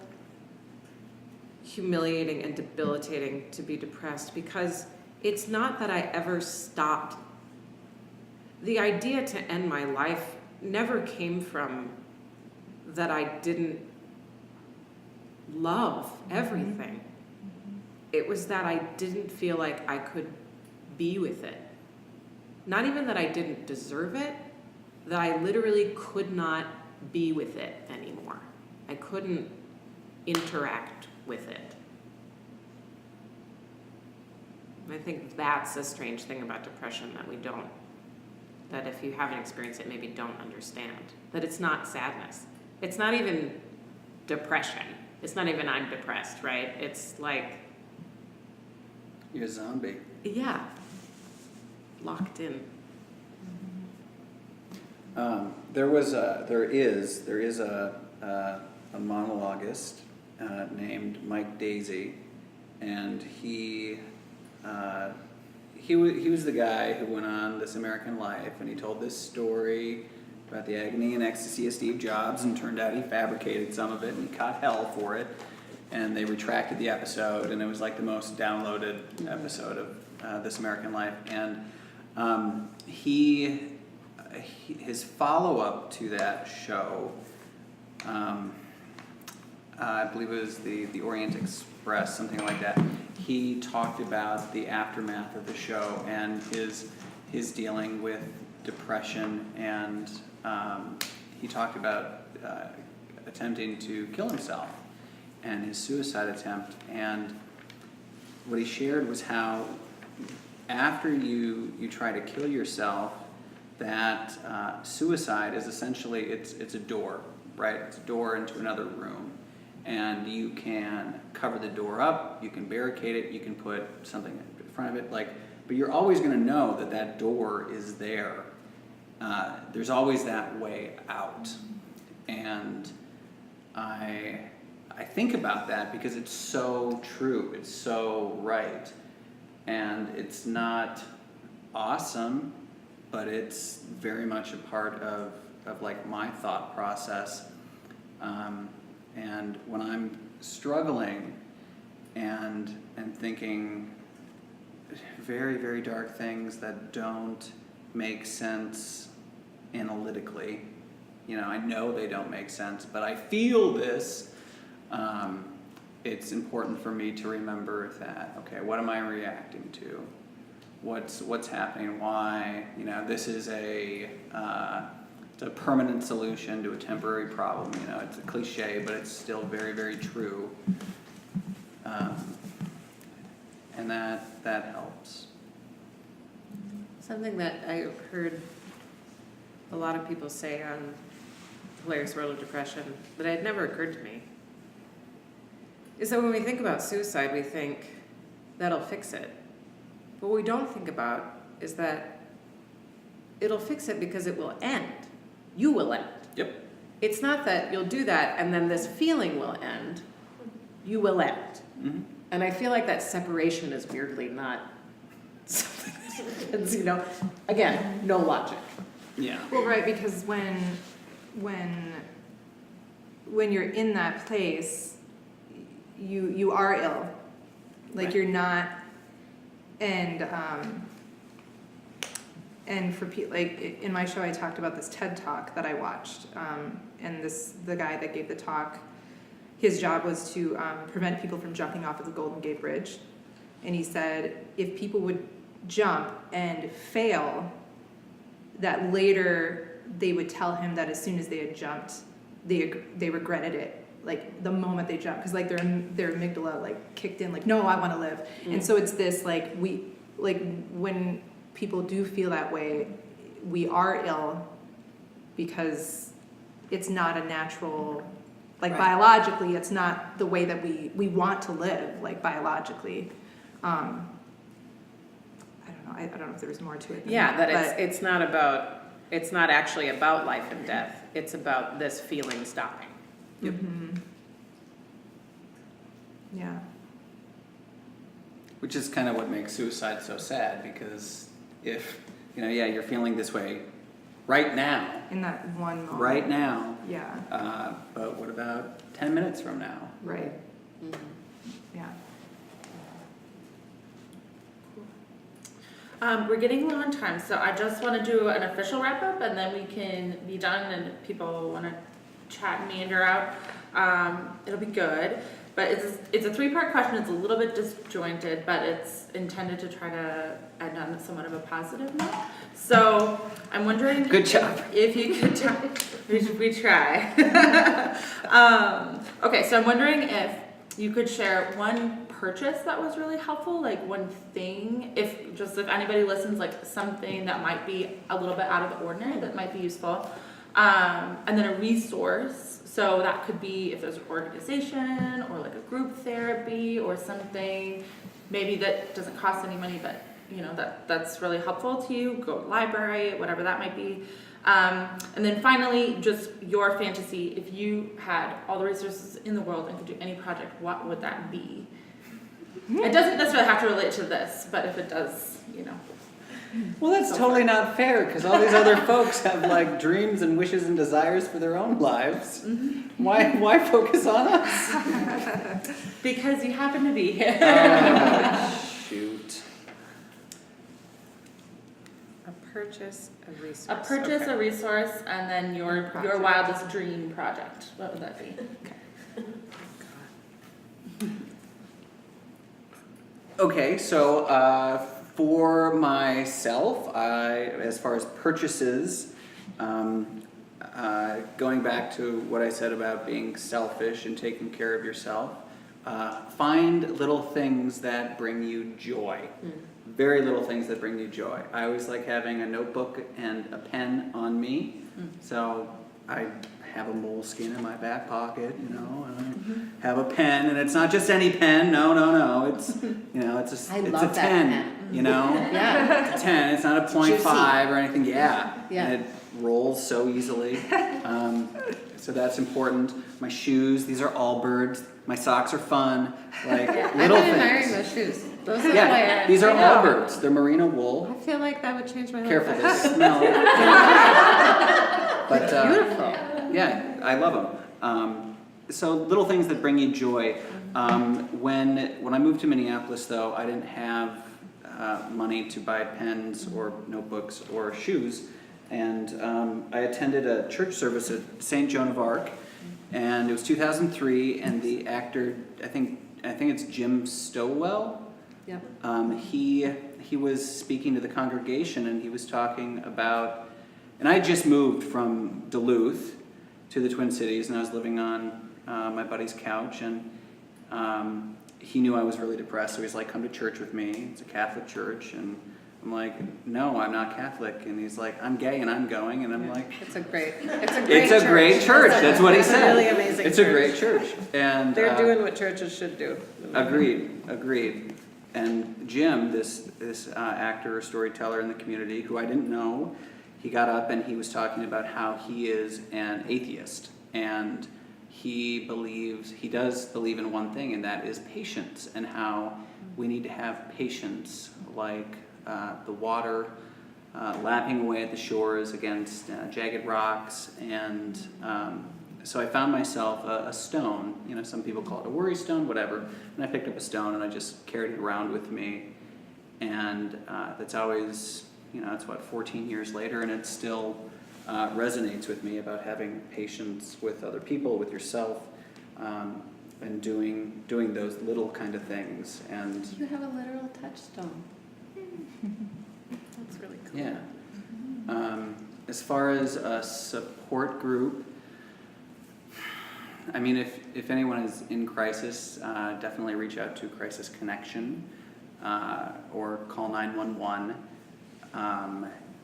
humiliating and debilitating to be depressed, because it's not that I ever stopped. The idea to end my life never came from that I didn't love everything. It was that I didn't feel like I could be with it. Not even that I didn't deserve it, that I literally could not be with it anymore. I couldn't interact with it. And I think that's a strange thing about depression that if you haven't experienced it, maybe don't understand. That it's not sadness. It's not even depression. It's not even I'm depressed, right? It's like, You're a zombie. yeah, locked in. There is a monologuist named Mike Daisy, and he was the guy who went on This American Life, and he told this story about the agony and ecstasy of Steve Jobs, and turned out he fabricated some of it, and he caught hell for it, and they retracted the episode, and it was like the most downloaded episode of This American Life, and his follow-up to that show, I believe it was the Orient Express, something like that. He talked about the aftermath of the show and his dealing with depression, and he talked about attempting to kill himself and his suicide attempt. And what he shared was how after you try to kill yourself, that suicide is essentially, it's a door, right? It's a door into another room. And you can cover the door up, you can barricade it, you can put something in front of it, but you're always going to know that that door is there. There's always that way out. And I think about that because it's so true, it's so right. And it's not awesome, but it's very much a part of like my thought process. And when I'm struggling and thinking very, very dark things that don't make sense analytically, I know they don't make sense, but I feel this, it's important for me to remember that, okay, what am I reacting to? What's happening? Why? This is it's a permanent solution to a temporary problem. It's a cliche, but it's still very, very true. And that helps. Something that I heard a lot of people say on Hilarious World of Depression that had never occurred to me is that when we think about suicide, we think that'll fix it. But what we don't think about is that it'll fix it because it will end. You will end. Yep. It's not that you'll do that and then this feeling will end. You will end. Mm-hmm. And I feel like that separation is weirdly not something that happens, again, no logic. Yeah. Well, right, because when you're in that place, you are ill. Like, Right. you're not, and for people, like in my show, I talked about this TED Talk that I watched, and the guy that gave the talk, his job was to prevent people from jumping off of the Golden Gate Bridge, and he said if people would jump and fail, that later they would tell him that as soon as they had jumped, they regretted it, like the moment they jumped, because like their amygdala like kicked in, like, no, I want to live. And so it's this when people do feel that way, we are ill because it's not a natural, like Right. biologically, it's not the way that we want to live, like biologically. I don't know if there's more to it than Yeah, that but it's not actually about life and death. It's about this feeling stopping. Mhm. Yeah. Which is kind of what makes suicide so sad, because if, you're feeling this way right now, In that one moment. right now, Yeah, but what about 10 minutes from now? right. Yeah. We're getting low on time, so I just want to do an official wrap up, and then we can be done. And if people want to chat and meander out, it'll be good. But it's a 3-part question. It's a little bit disjointed, but it's intended to try to end on somewhat of a positive note. So I'm wondering. Good job. If you could we try. Okay, so I'm wondering if you could share one purchase that was really helpful, like one thing, if anybody listens, like something that might be a little bit out of the ordinary that might be useful, And then a resource, so that could be if there's an organization or like a group therapy or something, maybe that doesn't cost any money, but you know, that's really helpful to you, go to the library, whatever that might be. And then finally, just your fantasy, if you had all the resources in the world and could do any project, what would that be? It doesn't necessarily have to relate to this, but if it does, you know. Well, that's Go totally for it. not fair, because all these other folks have like dreams and wishes and desires for their own lives. Why focus on us? Because you happen to be here. Oh, shoot. A purchase, a resource. A purchase, okay. a resource, and then your Project. wildest dream project. What would that be? Okay, so for myself, as far as purchases, going back to what I said about being selfish and taking care of yourself, find little things that bring you joy. Very little things that bring you joy. I always like having a notebook and a pen on me, so I have a moleskin in my back pocket, you know, and I have a pen, and it's not just any pen. No. It's it's I a love that 10. pen. You know, Yeah. it's a 10. It's not a Juicy. .5 or anything. Yeah. Yeah. And it rolls so easily. So that's important. My shoes. These are Allbirds. My socks are fun. Like little I've been admiring things. those shoes. Those look Yeah. like, These are I know. Allbirds. They're merino wool. I feel like that would change my life. Careful, they smell. But Beautiful. yeah, I love them. So little things that bring you joy. When I moved to Minneapolis, though, I didn't have money to buy pens or notebooks or shoes, and I attended a church service at St. Joan of Arc, and it was 2003, and the actor, I think it's Jim Stowell. Yep. He was speaking to the congregation, and he was talking about, and I had just moved from Duluth to the Twin Cities, and I was living on my buddy's couch, and he knew I was really depressed, so he's like, come to church with me. It's a Catholic church, and I'm like, no, I'm not Catholic, and he's like, I'm gay and I'm going, and I'm like, It's a great church. That's what he It's a said. really amazing It's a church. great church, and They're doing what churches should do. Agreed. And Jim, this actor or storyteller in the community who I didn't know, he got up and he was talking about how he is an atheist, and he does believe in one thing, and that is patience, and how we need to have patience, like the water lapping away at the shores against jagged rocks. And so I found myself a stone. You know, some people call it a worry stone, whatever. And I picked up a stone and I just carried it around with me. And that's always, it's 14 years later, and it still resonates with me about having patience with other people, with yourself, and doing those little kind of things. And You have a literal touchstone. That's really cool. yeah. As far as a support group, I mean, if anyone is in crisis, definitely reach out to Crisis Connection or call 911.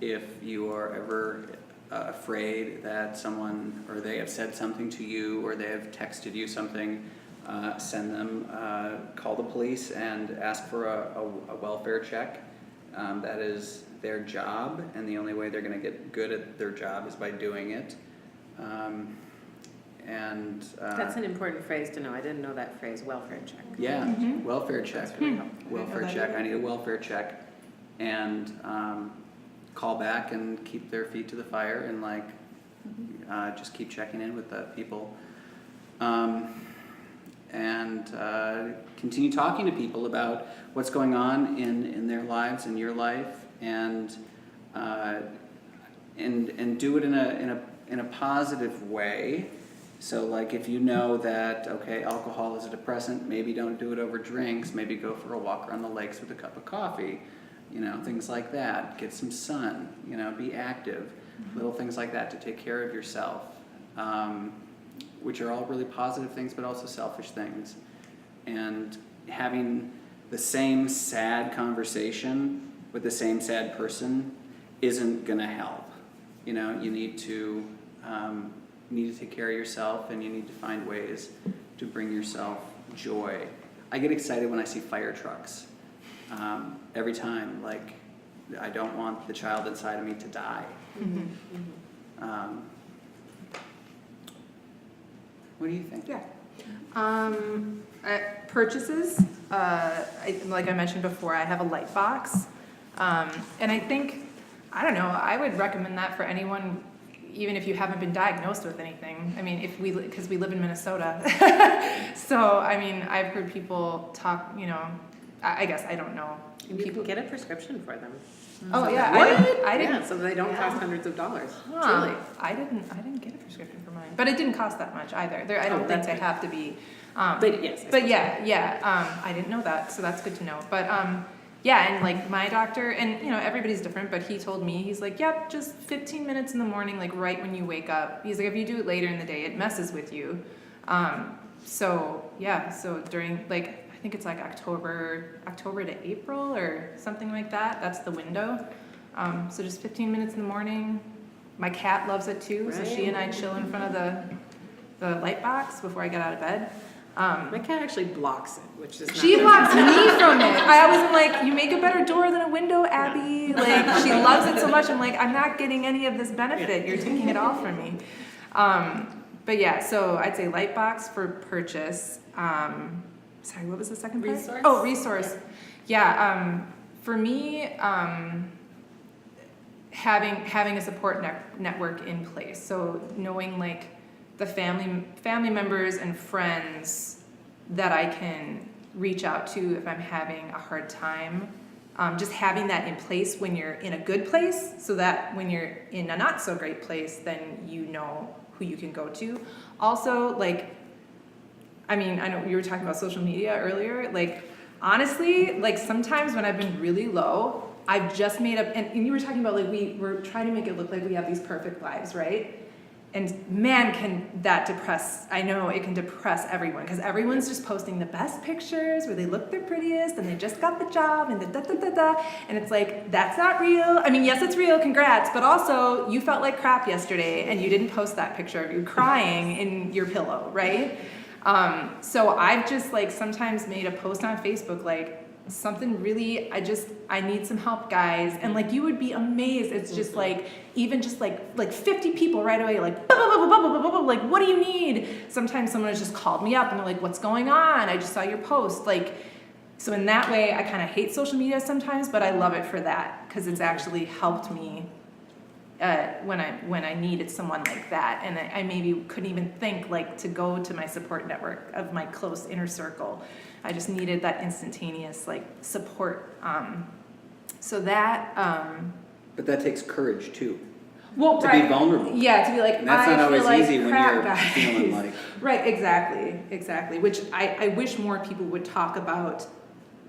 If you are ever afraid that someone or they have said something to you or they have texted you something, send them, call the police and ask for a welfare check. That is their job, and the only way they're going to get good at their job is by doing it. That's an important phrase to know. I didn't know that phrase, welfare check. Yeah, welfare check. That's really helpful. Welfare check. I need a welfare check, and call back and keep their feet to the fire, and just keep checking in with the people, and continue talking to people about what's going on in their lives and your life, and do it in a positive way. So like if you know that, okay, alcohol is a depressant, maybe don't do it over drinks, maybe go for a walk around the lakes with a cup of coffee, things like that. Get some sun, be active. Little things like that to take care of yourself, which are all really positive things, but also selfish things. And having the same sad conversation with the same sad person isn't gonna help. You need to You need to take care of yourself, and you need to find ways to bring yourself joy. I get excited when I see fire trucks. Every time, like, I don't want the child inside of me to die. What do you think? Yeah. Purchases, like I mentioned before, I have a light box. And I think, I don't know, I would recommend that for anyone, even if you haven't been diagnosed with anything. I mean, because we live in Minnesota. So, I mean, I've heard people talk, you know, I guess, I don't know. You can get a prescription for them. Oh, yeah. I didn't. Yeah, so they don't cost hundreds of dollars. Huh. Truly. I didn't get a prescription for mine, but it didn't cost that much either. I don't think that's they good. have to be. But yes. But yeah. I didn't know that, so that's good to know. But yeah, and like my doctor, and you know everybody's different, but he told me, he's like, yep, just 15 minutes in the morning, like right when you wake up. He's like, if you do it later in the day, it messes with you. So yeah, so during like, I think it's like October to April or something like that. That's the window. So just 15 minutes in the morning. My cat loves it too, so she and I chill in front of the light box before I get out of bed. My cat actually blocks it, which is not She blocks me from it. I was like, you make a better door than a window, Abby. Like, she loves it so much. I'm like, I'm not getting any of this benefit. You're taking it all from me. But yeah, so I'd say light box for purchase. Sorry, what was the second part? Resource. Oh, resource. Yeah. For me, having a support network in place. So knowing like the family members and friends that I can reach out to if I'm having a hard time. Just having that in place when you're in a good place, so that when you're in a not so great place, then you know who you can go to. Also, like, I mean, I know we were talking about social media earlier. Like, honestly, like sometimes when I've been really low, I've just made up, and you were talking about like we're trying to make it look like we have these perfect lives, right? And man, can that depress, I know it can depress everyone, because everyone's just posting the best pictures where they look their prettiest and they just got the job and and it's like, that's not real. I mean, yes, it's real, congrats, but also you felt like crap yesterday and you didn't post that picture of you crying in your pillow, right? So I've just like sometimes made a post on Facebook like, something really, I need some help, guys. And like, you would be amazed. It's just like, even just like 50 people right away, like, like, what do you need? Sometimes someone has just called me up and they're like, what's going on? I just saw your post. Like, so in that way, I kind of hate social media sometimes, but I love it for that, because it's actually helped me when I needed someone like that. And I maybe couldn't even think like to go to my support network of my close inner circle. I just needed that instantaneous like support. So that. But that takes courage too. Well, to right. be vulnerable. Yeah, to be like, And that's not I always feel like easy when crap, you're guys. feeling like. Right, exactly. Which I wish more people would talk about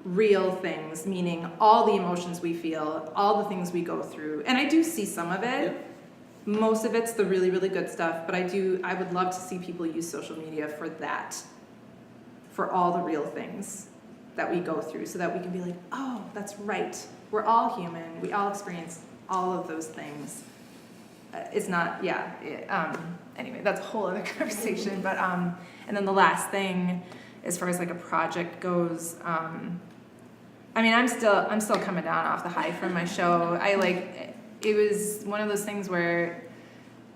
real things, meaning all the emotions we feel, all the things we go through. And I do see some of it. Yep. Most of it's the really, really good stuff, but I would love to see people use social media for that, for all the real things that we go through, so that we can be like, oh, that's right. We're all human. We all experience all of those things. It's not, anyway, that's a whole other conversation. But, and then the last thing, as far as like a project goes, I mean, I'm still coming down off the high from my show. It was one of those things where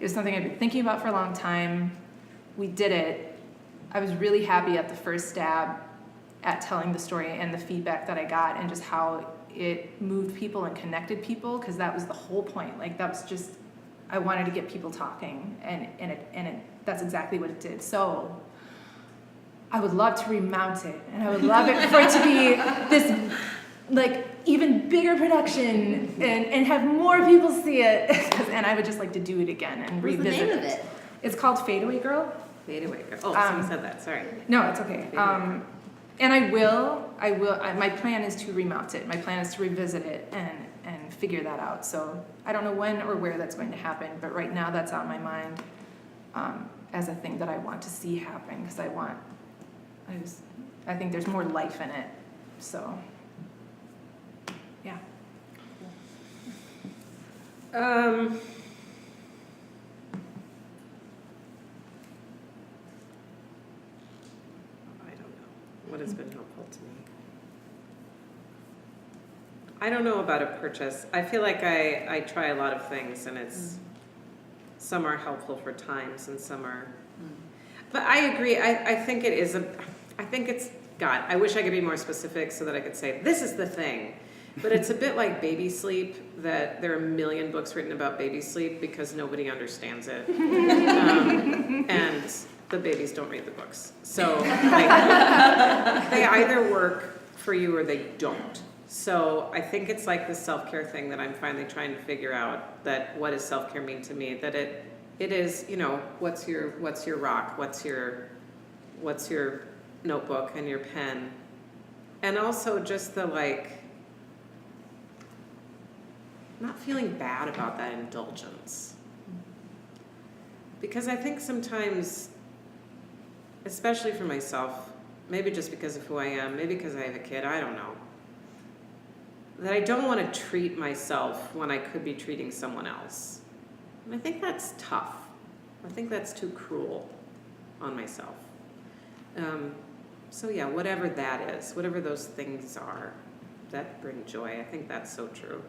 it was something I'd been thinking about for a long time. We did it. I was really happy at the first stab at telling the story and the feedback that I got, and just how it moved people and connected people, because that was the whole point. Like, that was just, I wanted to get people talking, and that's exactly what it did. So I would love to remount it, and I would love it for it to be this like even bigger production and have more people see it. And I would just like to do it again and What's the revisit name of it? It's called Fade Away Girl. Fade away, girl. Oh, someone said that, sorry. No, it's okay. And I will, my plan is to remount it. My plan is to revisit it and figure that out. So I don't know when or where that's going to happen, but right now that's on my mind as a thing that I want to see happen, because I think there's more life in it. So, yeah. has been helpful to me. I don't know about a purchase. I feel like I try a lot of things, and it's some are helpful for times and some are. But I agree. I think it is I think it's God. I wish I could be more specific so that I could say this is the thing. But it's a bit like baby sleep, that there are a million books written about baby sleep because nobody understands it. And the babies don't read the books. So like, they either work for you or they don't. So I think it's like the self-care thing that I'm finally trying to figure out, that what does self-care mean to me? That it is, you know, what's your rock? What's your notebook and your pen? And also just the like, not feeling bad about that indulgence. Because I think sometimes, especially for myself, maybe just because of who I am, maybe because I have a kid, I don't know, that I don't want to treat myself when I could be treating someone else. And I think that's tough. I think that's too cruel on myself. So yeah, whatever that is, whatever those things are that bring joy, I think that's so true.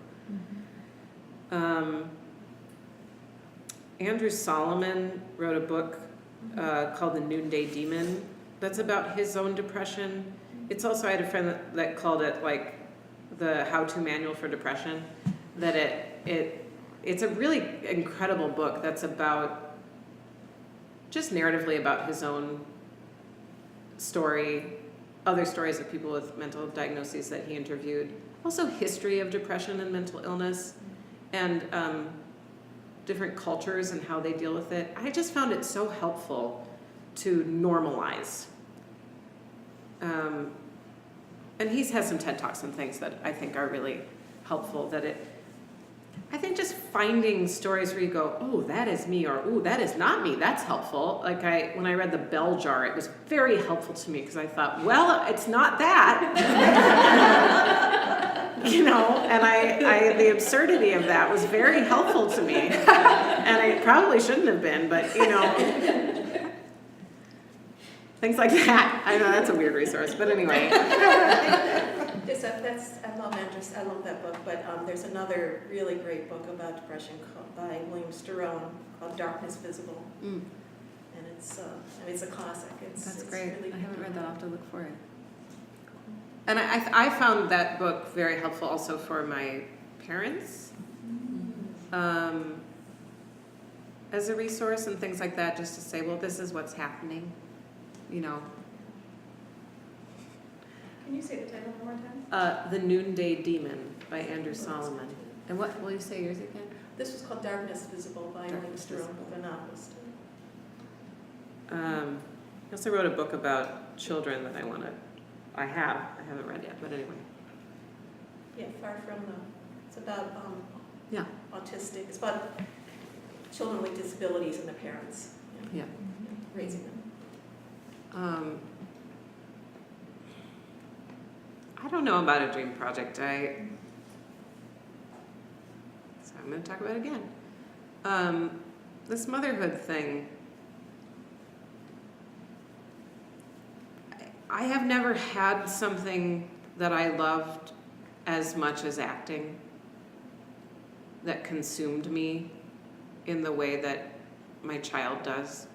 Andrew Solomon wrote a book called The Noonday Demon that's about his own depression. It's also, I had a friend that called it like the how-to manual for depression, that it's a really incredible book that's about just narratively about his own story, other stories of people with mental diagnoses that he interviewed, also history of depression and mental illness, and different cultures and how they deal with it. I just found it so helpful to normalize. And he has some TED Talks and things that I think are really helpful, I think just finding stories where you go, oh, that is me, or oh, that is not me, that's helpful. Like when I read The Bell Jar, it was very helpful to me because I thought, well, it's not that. You know, and the absurdity of that was very helpful to me. And it probably shouldn't have been, but you know, things like that. I know that's a weird resource, but anyway. I love that book, but there's another really great book about depression by William Sterone called Darkness Visible. And it's a classic. That's great. Really, I haven't read that. I'll have to look for it. And I found that book very helpful also for my parents, as a resource and things like that, just to say, well, this is what's happening, you know. Can you say the title one more time? The Noonday Demon by Andrew Solomon. And what will you say yours again? This was called Darkness Visible by William Sterone, the novelist. I also wrote a book about children that I haven't read yet, but anyway. Yeah, it's about Yeah. autistic, it's about children with disabilities and their parents. Yeah. Raising them. I don't know about a dream project. So I'm going to talk about it again. This motherhood thing, I have never had something that I loved as much as acting that consumed me in the way that my child does.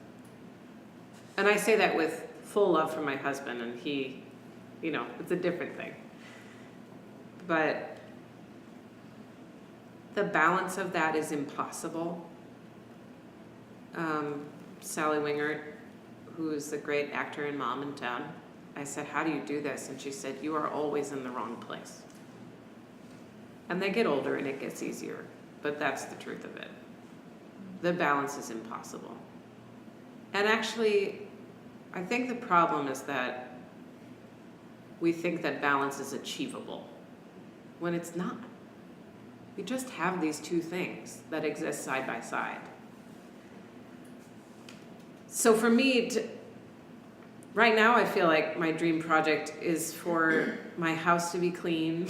And I say that with full love for my husband, and he, you know, it's a different thing. But the balance of that is impossible. Sally Wingert, who is a great actor and mom in town, I said, how do you do this? And she said, you are always in the wrong place. And they get older and it gets easier, but that's the truth of it. The balance is impossible. And actually, I think the problem is that we think that balance is achievable when it's not. We just have these two things that exist side by side. So for me, right now I feel like my dream project is for my house to be clean,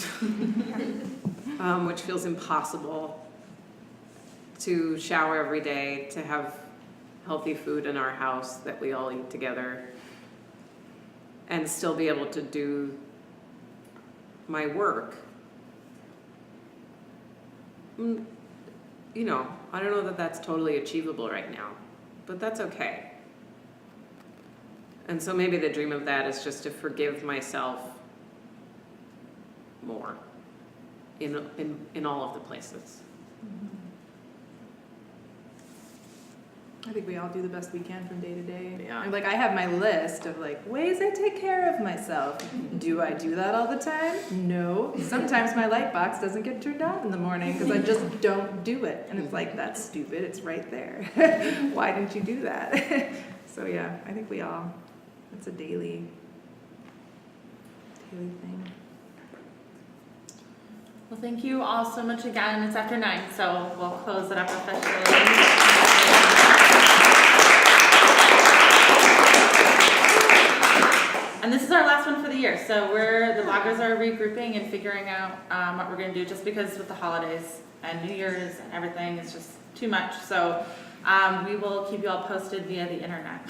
which feels impossible, to shower every day, to have healthy food in our house that we all eat together, and still be able to do my work. You know, I don't know that that's totally achievable right now, but that's okay. And so maybe the dream of that is just to forgive myself more in all of the places. I think we all do the best we can from day to day. Yeah. Like, I have my list of like ways I take care of myself. Do I do that all the time? No. Sometimes my light box doesn't get turned on in the morning because I just don't do it. And it's like, that's stupid. It's right there. Why didn't you do that? So yeah, I think we all, it's a daily thing. Well, thank you all so much again. It's after 9, so we'll close it up officially. And this is our last one for the year, so the bloggers are regrouping and figuring out what we're going to do, just because with the holidays and New Year's and everything, it's just too much. So we will keep you all posted via the internet.